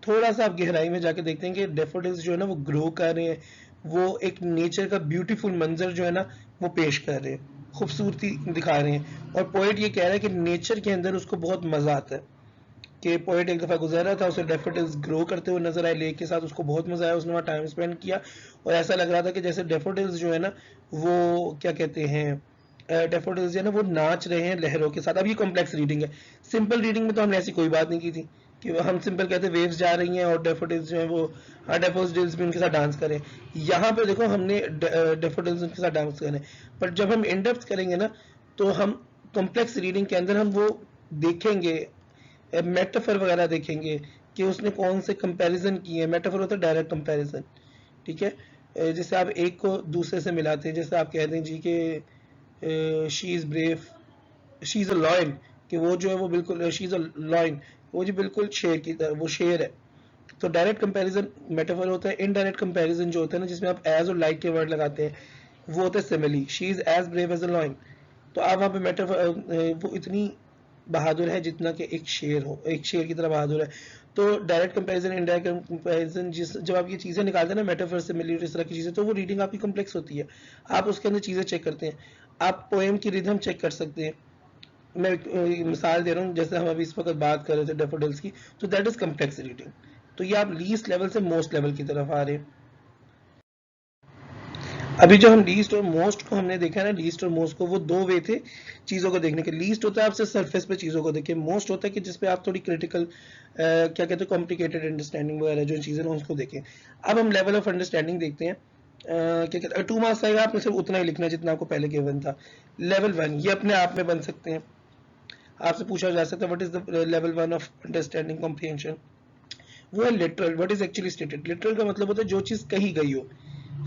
थोड़ा सा आप गहराई में जाके देखते हैं कि डेफोडिल्स जो है ना वो ग्रो कर रहे हैं, वो एक नेचर का ब्यूटीफुल मंजर जो है ना वो पेश कर रहे हैं, खूबसूरती दिखा रहे हैं। और पोएट ये कह रहा है कि नेचर के अंदर उसको बहुत मजा आता है, कि पोएट एक दफ़ा गुजर रहा था, उसे डेफोडिल्स ग्रो करते हुए नजर आए लेक के साथ, उसको बहुत मजा आया, उसने वहाँ टाइम स्पेंड किया और ऐसा लग रहा था कि जैसे डेफोडिल्स जो है ना वो क्या कहते हैं, डेफोडिल्स जो है ना वो नाच रहे हैं लहरों के साथ। अब ये कॉम्प्लेक्स रीडिंग है। सिंपल रीडिंग में तो हमने ऐसी कोई बात नहीं की थी कि हम सिंपल कहते वेव्स जा रही हैं और डेफोडिल्स जो है वो, डेफोडिल्स भी उनके साथ डांस करें। यहाँ पे देखो हमने डेफोडिल्स उनके साथ डांस करें, पर जब हम इन डेप्थ करेंगे ना, तो हम कॉम्प्लेक्स रीडिंग के अंदर हम वो देखेंगे, मेटाफर वगैरह देखेंगे कि उसने कौन से कंपैरिजन किए हैं। मेटाफर होता है डायरेक्ट कंपैरिजन, ठीक है। जैसे आप एक को दूसरे से मिलाते हैं, जैसे आप कहते हैं जी कि she is brave, she is a lion, कि वो जो है वो बिल्कुल, शी इज अ लॉयन, वो जी बिल्कुल शेर की तरह, वो शेर है। तो डायरेक्ट कंपैरिजन मेटाफर होता है। इनडायरेक्ट कंपैरिजन जो होता है ना, जिसमें आप एज और लाइक के वर्ड लगाते हैं, वो होता है simile, she is as brave as a lion. तो आप वहाँ पे मेटाफर, वो इतनी बहादुर है जितना कि एक शेर हो, एक शेर की तरह बहादुर है। तो डायरेक्ट कंपैरिजन, इनडायरेक्ट कंपैरिजन, जब आप ये चीज़ें निकालते हैं ना मेटाफर से मिली इस तरह की चीज़ें, तो वो रीडिंग आपकी कॉम्प्लेक्स होती है। आप उसके अंदर चीज़ें चेक करते हैं, आप पोएम की रिदम चेक कर सकते हैं। मैं एक मिसाल दे रहा हूँ, जैसे हम अभी इस वक्त बात कर रहे थे डेफोडिल्स की, तो दैट इज कॉम्प्लेक्स रीडिंग। तो ये आप लीस्ट लेवल से मोस्ट लेवल की तरफ आ रहे हैं। अभी जो हम लीस्ट और मोस्ट को हमने देखा है ना, लीस्ट और मोस्ट को, वो दो वे थे चीज़ों को देखने के। लीस्ट होता है आपसे सरफेस पे चीज़ों को देखें, मोस्ट होता है कि जिसपे आप थोड़ी क्रिटिकल, क्या कहते हैं, कॉम्प्लिकेटेड अंडरस्टैंडिंग वगैरह जो चीज़ें ना उसको देखें। अब हम लेवल ऑफ अंडरस्टैंडिंग देखते हैं। क्या कहते हैं, 2 मार्क्स आएगा, आपने सिर्फ उतना ही लिखना है जितना आपको पहले गिवन था। लेवल 1 ये अपने आप में बन सकते हैं, आपसे पूछा जा सकता है what is the level 1 of understanding comprehension. वो है literal, what is actually stated. Literal का मतलब होता है जो चीज़ कही गई हो,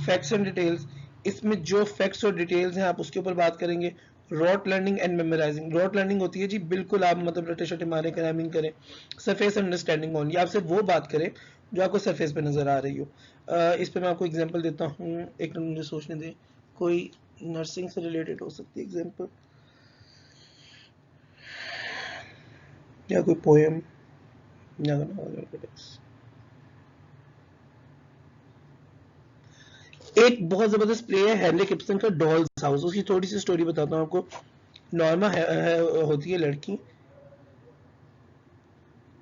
फैक्ट्स एंड डिटेल्स। इसमें जो फैक्ट्स और डिटेल्स हैं आप उसके ऊपर बात करेंगे। Rote learning and memorising, rote learning होती है जी बिल्कुल आप मतलब रटे शटे मारे, क्रैमिंग करें। सरफेस अंडरस्टैंडिंग ऑन, ये आपसे वो बात करें जो आपको सरफेस पे नजर आ रही हो। इस पे मैं आपको एग्जांपल देता हूँ, एक मिनट मुझे सोचने दें। कोई नर्सिंग से रिलेटेड हो सकती है एग्जांपल, या कोई पोएम या एक बहुत जबरदस्त प्ले है हेनरिक इब्सन का डॉल्स हाउस। उसकी थोड़ी सी स्टोरी बताता हूँ आपको। नॉर्मा होती है लड़की।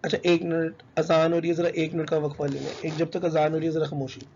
अच्छा एक मिनट, अजान हो रही है, जरा एक मिनट का वक्फा लेना, एक जब तक अजान हो रही है जरा खामोशी।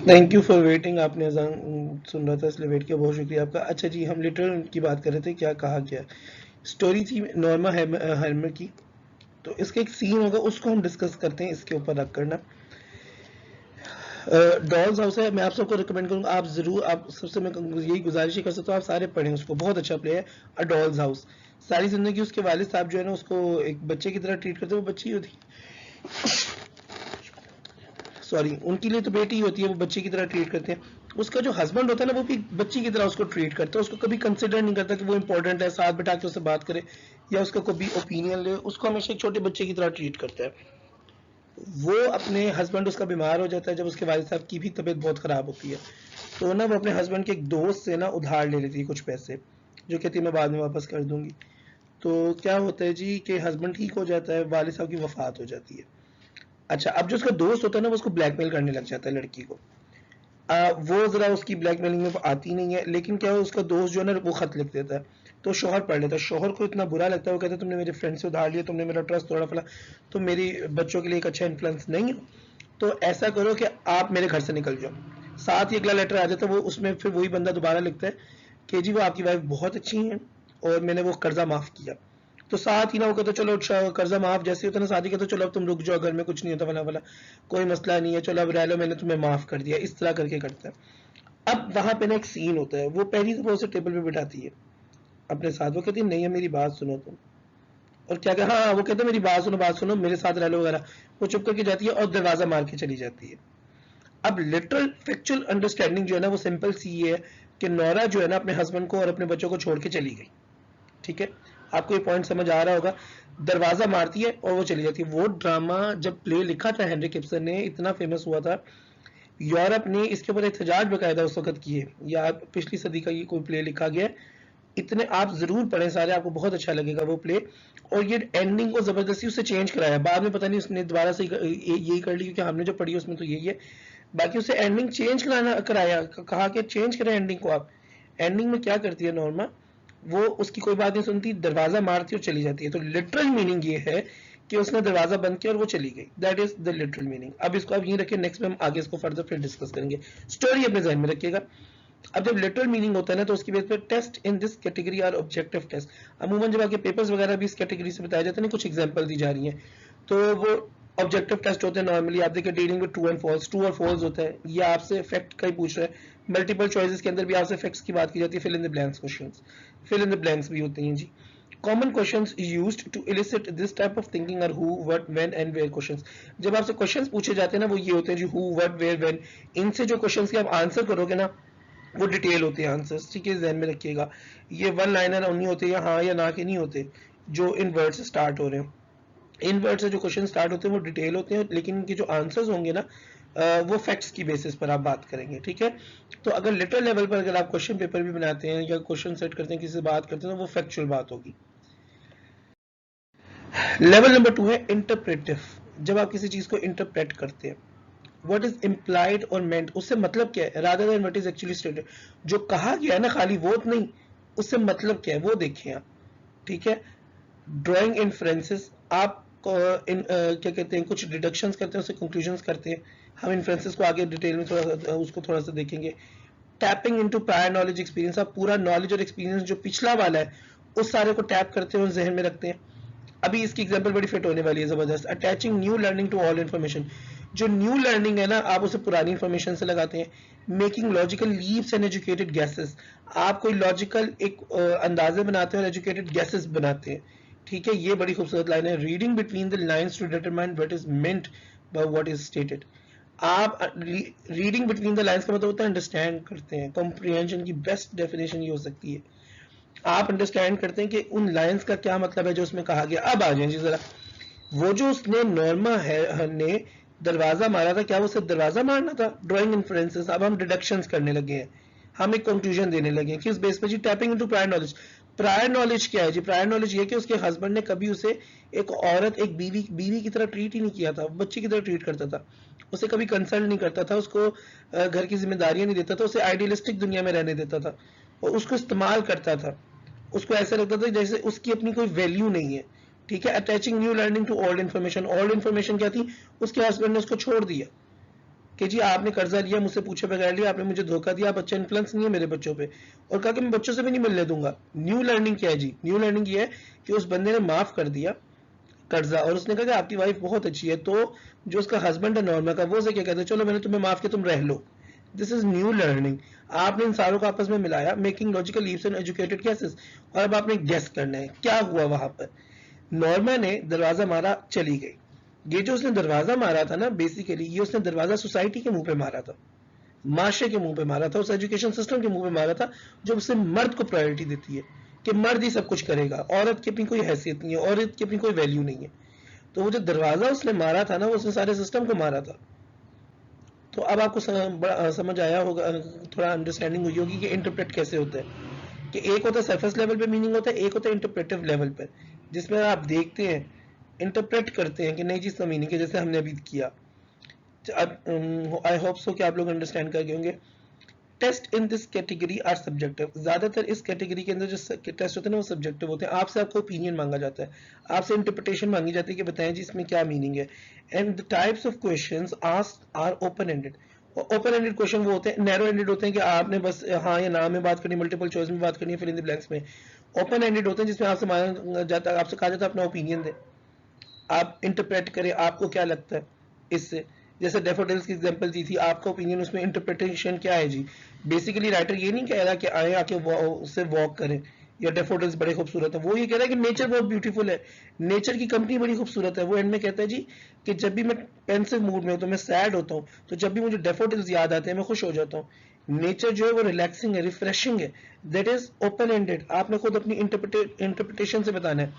Thank you for waiting. आपने अजान सुन रहा था इसलिए वेट किया, बहुत शुक्रिया आपका। अच्छा जी, हम लिटरल की बात कर रहे थे, क्या कहा क्या स्टोरी थी नॉर्मा हैमर की। तो इसका एक सीन होगा, उसको हम डिस्कस करते हैं इसके ऊपर रख करना। डॉल्स हाउस है, मैं आप सबको रिकमेंड करूंगा, आप जरूर, आप सबसे मैं यही गुजारिश ही कर सकता हूँ, आप सारे पढ़ें उसको, बहुत अच्छा प्ले है अ डॉल्स हाउस। सारी जिंदगी उसके वालिद साहब जो है ना उसको एक बच्चे की तरह ट्रीट करते हैं, वो बच्ची होती सॉरी उनके लिए तो बेटी होती है, वो बच्चे की तरह ट्रीट करते हैं। उसका जो हस्बैंड होता है ना वो भी बच्ची की तरह उसको ट्रीट करता है, उसको कभी कंसिडर नहीं करता कि वो इंपॉर्टेंट है, साथ बैठा के उससे बात करे या उसका कोई भी ओपिनियन ले, उसको हमेशा एक छोटे बच्चे की तरह ट्रीट करता है। वो अपने हस्बैंड उसका बीमार हो जाता है, जब उसके वालिद साहब की भी तबीयत बहुत ख़राब होती है, तो ना वो अपने हस्बैंड के एक दोस्त से ना उधार ले लेती है कुछ पैसे, जो कहती है मैं बाद में वापस कर दूंगी। तो क्या होता है जी कि हस्बैंड ठीक हो जाता है, वालिद साहब की वफात हो जाती है। अच्छा, अब जो उसका दोस्त होता है ना वो उसको ब्लैकमेल करने लग जाता है लड़की को। वो ज़रा उसकी ब्लैकमेलिंग में आती नहीं है, लेकिन क्या है उसका दोस्त जो है ना वो ख़त लिख देता है, तो शोहर पढ़ लेता है। शोहर को इतना बुरा लगता है, वो कहता है तुमने मेरे फ्रेंड से उधार लिया, तुमने मेरा ट्रस्ट तोड़ा, फला, तुम मेरी बच्चों के लिए एक अच्छा इन्फ्लुएंस नहीं हो, तो ऐसा करो कि आप मेरे घर से निकल जाओ। साथ ही अगला लेटर आ जाता है, वो उसमें फिर वही बंदा दोबारा लिखता है कि जी वो आपकी वाइफ बहुत अच्छी हैं और मैंने वो कर्जा माफ़ किया। तो साथ ही ना वो कहते चलो अच्छा कर्जा माफ जैसे होता है ना, शादी कहते चलो अब तुम रुक जाओ, घर में कुछ नहीं होता, वाला वाला कोई मसला नहीं है, चलो अब रह लो, मैंने तुम्हें माफ कर दिया, इस तरह करके करता है। अब वहां पे ना एक सीन होता है, वो पहली दफा उसे टेबल पे बिठाती है अपने साथ, वो कहती है नहीं है मेरी बात सुनो तुम, और क्या कहता हाँ वो कहता है मेरी बात सुनो मेरे साथ रह लो वगैरह, वो चुप करके जाती है और दरवाजा मार के चली जाती है। अब लिटरल फैक्चुअल अंडरस्टैंडिंग जो है ना वो सिंपल सी है कि नोरा जो है ना अपने हस्बैंड को और अपने बच्चों को छोड़ के चली गई, ठीक है, आपको ये पॉइंट समझ आ रहा होगा, दरवाजा मारती है और वो चली जाती है। वो ड्रामा जब प्ले लिखा था हेनरिक इब्सन ने, इतना फेमस हुआ था, यूरोप ने इसके ऊपर एहतजाज बकायदा उस वक्त किए, या पिछली सदी का ये कोई प्ले लिखा गया, इतने आप जरूर पढ़ें सारे, आपको बहुत अच्छा लगेगा वो प्ले। और ये एंडिंग को जबरदस्ती उससे चेंज कराया, बाद में पता नहीं उसने दोबारा से यही कर ली, क्योंकि हमने जो पढ़ी उसमें तो यही है, बाकी उसे एंडिंग चेंज कराया, कहा कि चेंज करें एंडिंग को आप। एंडिंग में क्या करती है नॉर्मा, वो उसकी कोई बात नहीं सुनती, दरवाजा मारती और चली जाती है। तो लिटरल मीनिंग ये है कि उसने दरवाजा बंद किया और वो चली गई, that is the literal meaning. अब इसको आप यहीं रखिए, नेक्स्ट में हम आगे इसको फर्दर फिर डिस्कस करेंगे, स्टोरी अपने जहन में रखिएगा। अब जब लिटरल मीनिंग होता है ना, तो उसकी बेस पर test in this category are objective test. अमूमन जब आपके पेपर्स वगैरह भी इस कैटेगरी से बताए जाते हैं, कुछ एग्जांपल दी जा रही हैं, तो वो ऑब्जेक्टिव टेस्ट होते हैं। नॉर्मली आप देखिए dealing with true and false, true और फॉल्स होता है, ये आपसे फैक्ट का ही पूछ रहा है। मल्टीपल चॉइसेस के अंदर भी आपसे फैक्ट्स की बात की जाती है, fill in the blanks questions, fill in the blanks भी होते हैं जी। Common questions used to elicit this type of thinking are who, what, when and where questions. जब आपसे क्वेश्चंस पूछे जाते हैं ना, वो ये होते हैं जी, हु, व्हाट, वेयर, व्हेन। इनसे जो क्वेश्चंस के आप आंसर करोगे ना, वो डिटेल होते हैं आंसर्स, ठीक है, ध्यान में रखिएगा। ये वन लाइनर नहीं होते, या हाँ या ना के नहीं होते, जो इन वर्ड से स्टार्ट हो रहे हैं। इन वर्ड से जो क्वेश्चन स्टार्ट होते हैं वो डिटेल होते हैं, लेकिन इनके जो आंसर्स होंगे ना, वो फैक्ट्स की बेसिस पर आप बात करेंगे, ठीक है। तो अगर लिटरल लेवल पर अगर आप क्वेश्चन पेपर भी बनाते हैं या क्वेश्चन सेट करते हैं, किसी से बात करते हैं, तो वो फैक्चुअल बात होगी। लेवल नंबर 2 है इंटरप्रेटिव। जब आप किसी चीज को इंटरप्रेट करते हैं, व्हाट इज इम्प्लाइड और मेंट, उससे मतलब क्या है, rather than what is actually stated. जो कहा गया है ना, खाली वो नहीं, उससे मतलब क्या है वो देखें आप, ठीक है। ड्राइंग इन्फ्रेंसेस, आप क्या कहते हैं, कुछ डिडक्शंस करते हैं, उससे कंक्लूजन्स करते हैं। हम इन्फ्रेंसेस को आगे डिटेल में थोड़ा सा देखेंगे। Tapping into prior knowledge experience, आप पूरा नॉलेज और एक्सपीरियंस जो पिछला वाला है उस सारे को टैप करते हैं और जहन में रखते हैं। अभी इसकी एग्जांपल बड़ी फिट होने वाली है, जबरदस्त। Attaching new learning to all information, जो न्यू लर्निंग है ना, आप उसे पुरानी इन्फॉर्मेशन से लगाते हैं। Making logical leaves and educated guesses, आप कोई लॉजिकल एक अंदाजे बनाते हैं और एजुकेटेड गैसेस बनाते हैं, ठीक है, ये बड़ी खूबसूरत लाइन है। Reading between the lines to determine what is meant by what is stated, आप रीडिंग बिटवीन द लाइन्स का मतलब होता है अंडरस्टैंड करते हैं। कॉम्प्रिहेंशन की बेस्ट डेफिनेशन ये हो सकती है, आप अंडरस्टैंड करते हैं कि उन लाइंस का क्या मतलब है जो उसमें कहा गया। अब आ जाए जी जरा, वो जो उसने नॉर्मा है ने दरवाजा मारा था, क्या वो सिर्फ दरवाजा मारना था? ड्राइंग इन्फ्रेंसेस, अब हम डिडक्शंस करने लगे हैं, हम एक कंक्लूजन देने लगे हैं, किस बेस पर जी? Tapping into prior knowledge. Prior knowledge क्या है जी? प्रायर नॉलेज ये कि उसके हस्बैंड ने कभी उसे एक औरत, एक बीवी की तरह ट्रीट ही नहीं किया था, बच्ची की तरह ट्रीट करता था, उसे कभी कंसल्ट नहीं करता था, उसको घर की जिम्मेदारियां नहीं देता था, उसे आइडियलिस्टिक दुनिया में रहने देता था और उसको इस्तेमाल करता था। उसको ऐसा लगता था जैसे उसकी अपनी कोई वैल्यू नहीं है, ठीक है। Attaching new learning to old information, old information क्या थी? उसके हस्बैंड ने उसको छोड़ दिया कि जी आपने कर्जा लिया, मुझसे पूछे बगैर लिया, आपने मुझे धोखा दिया, आप अच्छा इन्फ्लुएंस नहीं है मेरे बच्चों पे, और कहा कि मैं बच्चों से भी नहीं मिलने दूंगा। न्यू लर्निंग क्या है जी? न्यू लर्निंग ये है कि उस बंदे ने माफ कर दिया कर्जा, और उसने कहा कि आपकी वाइफ बहुत अच्छी है, तो जो उसका हस्बैंड है नॉर्मा का, वो उसे क्या कहते हैं, चलो मैंने तुम्हें माफ किया, तुम रह लो। This is new learning. आपने इन सारों को आपस में मिलाया, making logical leaves and educated guesses, और अब आपने गेस करना है क्या हुआ वहां पर। नॉर्मा ने दरवाजा मारा, चली गई। ये जो उसने दरवाजा मारा था ना, बेसिकली ये उसने दरवाजा सोसाइटी के मुंह पे मारा था, माशरे के मुंह पे मारा था, उस एजुकेशन सिस्टम के मुंह पे मारा था जो उससे मर्द को प्रायोरिटी देती है कि मर्द ही सब कुछ करेगा, औरत की अपनी कोई हैसियत नहीं है, औरत की अपनी कोई वैल्यू नहीं है। तो वो जो दरवाजा उसने मारा था ना, वो उसने सारे सिस्टम को मारा था। तो अब आपको समझ आया होगा, थोड़ा अंडरस्टैंडिंग हुई होगी कि इंटरप्रेट कैसे होता है, कि एक होता है सरफेस लेवल पे मीनिंग होता है, एक होता है इंटरप्रेटिव लेवल पर, जिसमें आप देखते हैं, इंटरप्रेट करते हैं कि नई चीज का मीनिंग है, जैसे हमने अभी किया। आई होप सो कि आप लोग अंडरस्टैंड कर गए होंगे। Test in this category are subjective, ज्यादातर इस कैटेगरी के अंदर जो टेस्ट होते हैं ना वो सब्जेक्टिव होते हैं। आपसे आपको ओपिनियन मांगा जाता है, आपसे इंटरप्रिटेशन मांगी जाती है कि बताएं जी इसमें क्या मीनिंग है। And the types of questions asked are open ended. Open ended question वो होते हैं, नैरो एंडेड होते हैं कि आपने बस हाँ या ना में बात करनी, मल्टीपल चॉइस में बात करनी है, फिल इन द ब्लैंक्स में। ओपन एंडेड होते हैं जिसमें आपसे मांगा जाता है, आपसे कहा जाता है अपना ओपिनियन दे, आप इंटरप्रेट करें, आपको क्या लगता है इससे। जैसे डेफोडिल्स की एग्जांपल दी थी, आपका ओपिनियन उसमें इंटरप्रिटेशन क्या है जी? बेसिकली राइटर ये नहीं कह रहा कि आए आके उससे वॉक करें या डेफोडिल्स बड़े खूबसूरत है, वो ये कह रहा है कि नेचर बहुत ब्यूटीफुल है, नेचर की कंपनी बड़ी खूबसूरत है। वो एंड में कहता है जी कि जब भी मैं पेंसिव मूड में हूँ तो मैं सैड होता हूँ, तो जब भी मुझे डेफोडिल्स याद आते हैं मैं खुश हो जाता हूँ। नेचर जो है वो रिलैक्सिंग है, रिफ्रेशिंग है, दैट इज ओपन एंडेड, आपने खुद अपनी इंटरप्रिटेशन से बताना है।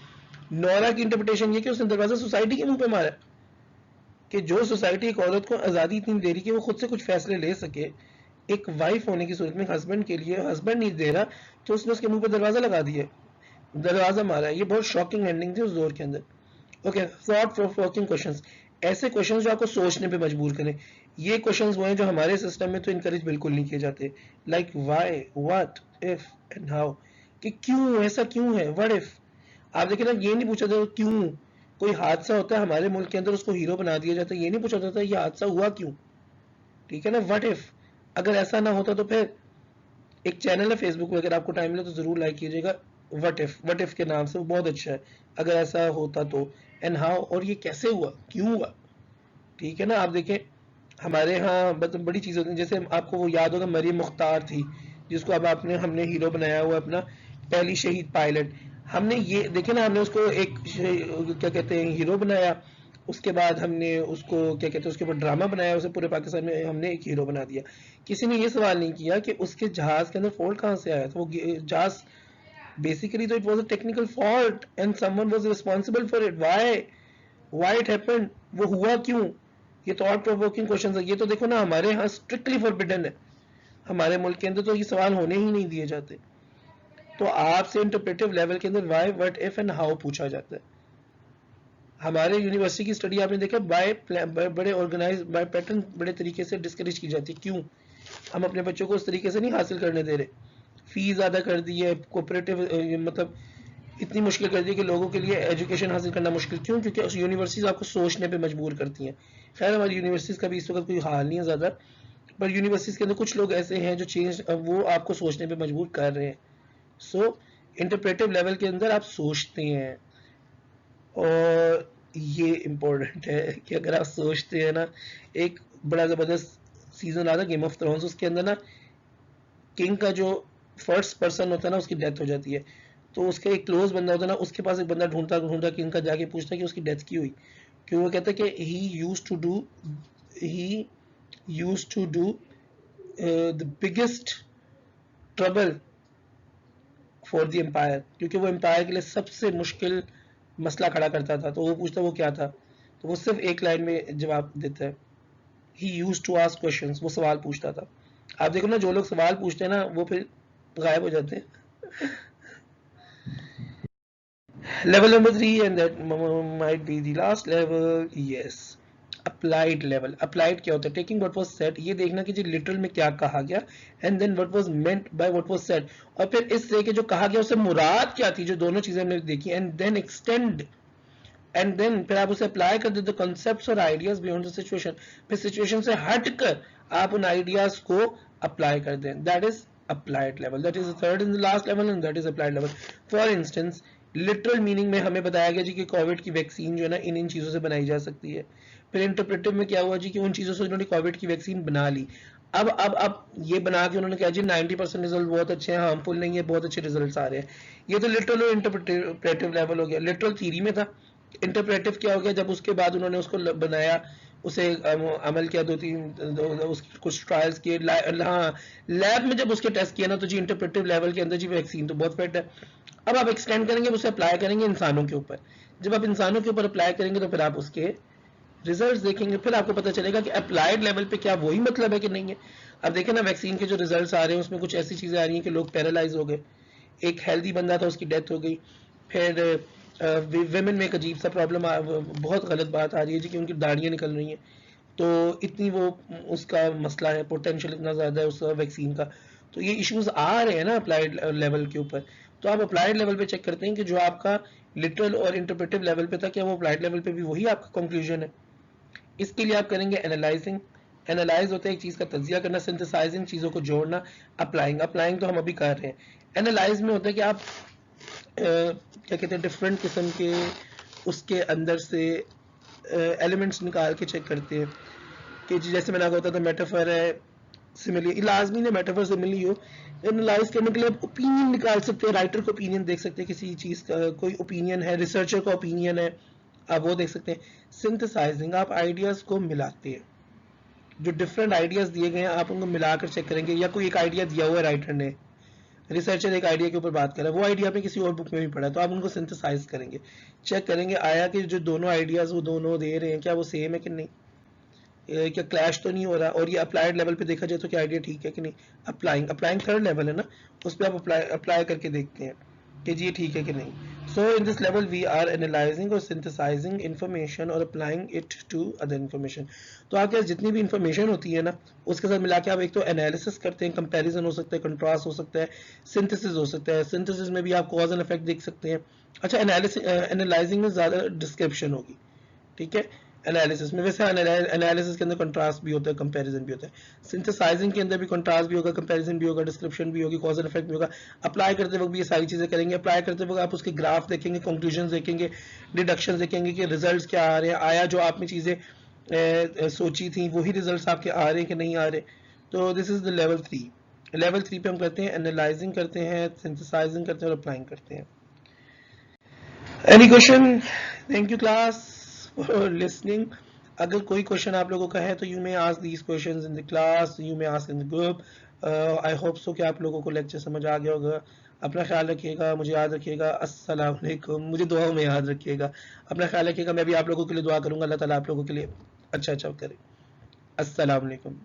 नोरा की इंटरप्रिटेशन ये कि उसने दरवाजा सोसाइटी के मुंह पे मारा, कि जो सोसाइटी एक औरत को आज़ादी इतनी दे रही कि वो खुद से कुछ फैसले ले सके, एक वाइफ होने की सूरत में हस्बैंड के लिए हस्बैंड नहीं दे रहा, तो उसने उसके मुंह पे दरवाजा लगा दिया, दरवाजा मारा। ये बहुत शॉकिंग एंडिंग थी उस दौर के अंदर। ओके, थॉट प्रोवोकिंग क्वेश्चंस, ऐसे क्वेश्चंस जो आपको सोचने पे मजबूर करें। ये क्वेश्चंस वो हैं जो हमारे सिस्टम में तो इनकरेज बिल्कुल नहीं किए जाते, like why, what, if and how, कि क्यों, ऐसा क्यों है, व्हाट इफ। आप देखिए ना, ये नहीं पूछा जाता क्यों कोई हादसा होता है हमारे मुल्क के अंदर, उसको हीरो बना दिया जाता है, ये नहीं पूछा जाता ये हादसा हुआ क्यों, ठीक है ना। व्हाट इफ, अगर ऐसा ना होता तो फिर एक चैनल है फेसबुक पे, अगर आपको टाइम मिले तो जरूर लाइक कीजिएगा, व्हाट इफ के नाम से, वो बहुत अच्छा है, अगर ऐसा होता तो। एंड हाउ, और ये कैसे हुआ, क्यों हुआ, ठीक है ना। आप देखें हमारे यहाँ मतलब बड़ी चीज़ होती है, जैसे आपको वो याद होगा मरियम मुख्तार थी, जिसको अब हमने हीरो बनाया हुआ अपना, पहली शहीद पायलट। हमने ये देखे ना, हमने उसको एक क्या कहते हैं हीरो बनाया, उसके बाद हमने उसको क्या कहते हैं उसके ऊपर ड्रामा बनाया, उसे पूरे पाकिस्तान में हमने एक हीरो बना दिया। किसी ने ये सवाल नहीं किया कि उसके जहाज के अंदर फॉल्ट कहाँ से आया था, वो जहाज बेसिकली तो it was a technical fault and someone was responsible for it, why it happened, वो हुआ क्यों। ये थॉट प्रोवोकिंग क्वेश्चन है। ये तो देखो ना हमारे यहाँ स्ट्रिक्टली फॉरबिडन है, हमारे मुल्क के अंदर तो ये सवाल होने ही नहीं दिए जाते। तो आपसे इंटरप्रेटिव लेवल के अंदर why, what, if and how पूछा जाता है। हमारे यूनिवर्सिटी की स्टडी आपने देखा बाय बड़े ऑर्गेनाइज बाय पैटर्न बड़े तरीके से डिस्करेज की जाती है। क्यों? हम अपने बच्चों को उस तरीके से नहीं हासिल करने दे रहे, फीस ज़्यादा कर दी है, कोऑपरेटिव मतलब इतनी मुश्किल कर दी है कि लोगों के लिए एजुकेशन हासिल करना मुश्किल। क्यों? क्योंकि उस यूनिवर्सिटीज़ आपको सोचने पे मजबूर करती हैं। खैर हमारी यूनिवर्सिटीज़ का भी इस वक्त कोई हाल नहीं है ज़्यादा, पर यूनिवर्सिटीज़ के अंदर कुछ लोग ऐसे हैं जो चेंज वो आपको सोचने पे मजबूर कर रहे हैं। सो इंटरप्रेटिव लेवल के अंदर आप सोचते हैं, और ये इम्पोर्टेंट है कि अगर आप सोचते हैं ना, एक बड़ा ज़बरदस्त सीजन आता है गेम ऑफ थ्रोन्स, उसके अंदर ना किंग का जो फर्स्ट पर्सन होता है ना उसकी डेथ हो जाती है, तो उसका एक क्लोज बंदा होता है ना, उसके पास एक बंदा ढूंढता ढूंढता किंग का जाके पूछता है कि उसकी डेथ क्यों हुई। क्यों? वो कहता है कि he used to do the biggest trouble for the empire, क्योंकि वो एम्पायर के लिए सबसे मुश्किल मसला खड़ा करता था। तो वो पूछता वो क्या था, तो वो सिर्फ एक लाइन में जवाब देता है, he used to ask questions, वो सवाल पूछता था। आप देखो ना जो लोग सवाल पूछते हैं ना वो फिर गायब हो जाते हैं। Level number 3, and that might be the last level, yes, applied level. Applied क्या होता है? Taking what was said, ये देखना कि जी literal में क्या कहा गया, and then what was meant by what was said, और फिर इससे कि जो कहा गया उससे मुराद क्या थी, जो दोनों चीजें हमने देखी, and then extend, and then फिर आप उसे अप्लाई कर देते कॉन्सेप्ट्स और आइडियाज बियॉन्ड द सिचुएशन, फिर सिचुएशन से हटकर आप उन आइडियाज को अप्लाई कर दें, that is applied level, that is the third in the last level, and that is applied level. For instance literal meaning में हमें बताया गया जी कि कोविड की वैक्सीन जो है ना इन चीज़ों से बनाई जा सकती है। फिर इंटरप्रेटिव में क्या हुआ जी कि उन चीज़ों से उन्होंने कोविड की वैक्सीन बना ली। अब ये बना के उन्होंने कहा जी 90% रिजल्ट बहुत अच्छे हैं, हार्मफुल नहीं है, बहुत अच्छे रिजल्ट्स आ रहे हैं। ये तो लिटरल और इंटरप्रेटिव लेवल हो गया। लिटरल थ्योरी में था, इंटरप्रेटिव क्या हो गया जब उसके बाद उन्होंने उसको बनाया, उसे अमल किया, उसकी कुछ ट्रायल्स किए, हाँ लैब में जब उसके टेस्ट किया ना, तो जी इंटरप्रेटिव लेवल के अंदर जी वैक्सीन तो बहुत फिट है। अब आप एक्सटेंड करेंगे, उसे अप्लाई करेंगे इंसानों के ऊपर। जब आप इंसानों के ऊपर अप्लाई करेंगे तो फिर आप उसके रिजल्ट्स देखेंगे, फिर आपको पता चलेगा कि अप्लाइड लेवल पे क्या वही मतलब है कि नहीं है। अब देखें ना वैक्सीन के जो रिजल्ट्स आ रहे हैं उसमें कुछ ऐसी चीज़ें आ रही हैं कि लोग पैरालाइज हो गए, एक हेल्दी बंदा था उसकी डेथ हो गई। फिर विमेन में एक अजीब सा प्रॉब्लम बहुत गलत बात आ रही है जी कि उनकी दाढ़ियाँ निकल रही हैं, तो इतनी वो उसका मसला है, पोटेंशियल इतना ज़्यादा है उस वैक्सीन का। तो ये इश्यूज आ रहे हैं ना अप्लाइड लेवल के ऊपर। तो आप अप्लाइड लेवल पे चेक करते हैं कि जो आपका लिटरल और इंटरप्रेटिव लेवल पे था क्या वो अप्लाइड लेवल पे भी वही आपका कंक्लूजन है। इसके लिए आप करेंगे एनालाइजिंग। एनालाइज होता है एक चीज़ का तज्जिया करना, सिंथेसाइजिंग चीज़ों को जोड़ना, अप्लाइंग। अप्लाइंग तो हम अभी कर रहे हैं। एनालाइज में होता है कि आप क्या कहते हैं डिफरेंट किस्म के उसके अंदर से एलिमेंट्स निकाल के चेक करते हैं। कि जैसे मैंने आपको बताया था मेटाफर है, सिमिली, लाजमी ने मेटाफर सिमिली हो। एनालाइज करने के लिए आप ओपिनियन निकाल सकते हैं, राइटर का ओपिनियन देख सकते हैं, किसी चीज़ का कोई ओपिनियन है, रिसर्चर का ओपिनियन है, आप वो देख सकते हैं। सिंथेसाइजिंग, आप आइडियाज़ को मिलाते हैं, जो डिफरेंट आइडियाज़ दिए गए हैं आप उनको मिलाकर चेक करेंगे, या कोई एक आइडिया दिया हुआ है राइटर ने, रिसर्चर एक आइडिया के ऊपर बात कर रहा है, वो आइडिया आपने किसी और बुक में भी पढ़ा है, तो आप उनको सिंथेसाइज करेंगे, चेक करेंगे आया कि जो दोनों आइडियाज़ वो दोनों दे रहे हैं क्या वो सेम है कि नहीं, क्या क्लैश तो नहीं हो रहा, और ये अप्लाइड लेवल पे देखा जाए तो क्या आइडिया ठीक है कि नहीं। अप्लाइंग थर्ड लेवल है ना, उस पर आप अप्लाई करके देखते हैं कि जी ये ठीक है कि नहीं। So in this level we are analysing और सिंथेसाइजिंग इंफॉर्मेशन और applying it to other information. तो आपके पास जितनी भी इंफॉर्मेशन होती है ना उसके साथ मिला के आप एक तो एनालिसिस करते हैं, कंपैरिजन हो सकता है, कंट्रास्ट हो सकता है, सिंथेसिस हो सकता है। सिंथेसिस में भी आप कॉज एंड इफेक्ट देख सकते हैं। अच्छा, एनालाइजिंग में ज़्यादा डिस्क्रिप्शन होगी, ठीक है, एनालिसिस में। वैसे एनालिसिस के अंदर कंट्रास्ट भी होता है, कंपैरिजन भी होता है। सिंथेसाइजिंग के अंदर भी कंट्रास्ट भी होगा, कंपैरिजन भी होगा, डिस्क्रिप्शन भी होगी, कॉज एंड इफेक्ट भी होगा। अप्लाई करते वक्त भी ये सारी चीज़ें करेंगे। अप्लाई करते वक्त आप उसके ग्राफ देखेंगे, कंक्लूजन देखेंगे, डिडक्शन देखेंगे कि रिजल्ट क्या आ रहे हैं, आया जो आपने चीज़ें सोची थी वही रिजल्ट आपके आ रहे हैं कि नहीं आ रहे। तो this is the level 3। Level 3 पे हम करते हैं एनालाइजिंग करते हैं, सिंथेसाइजिंग करते हैं और अप्लाइंग करते हैं। Any question? Thank you class for listening. अगर कोई क्वेश्चन आप लोगों का है तो you may ask these questions in the class, you may ask in the group. I hope so कि आप लोगों को लेक्चर समझ आ गया होगा। अपना ख्याल रखिएगा, मुझे याद रखिएगा। अस्सलाम वालेकुम। मुझे दुआओं में याद रखिएगा। अपना ख्याल रखिएगा। मैं भी आप लोगों के लिए दुआ करूंगा, अल्लाह ताला आप लोगों के लिए अच्छा अच्छा करे। अस्सलाम वालेकुम।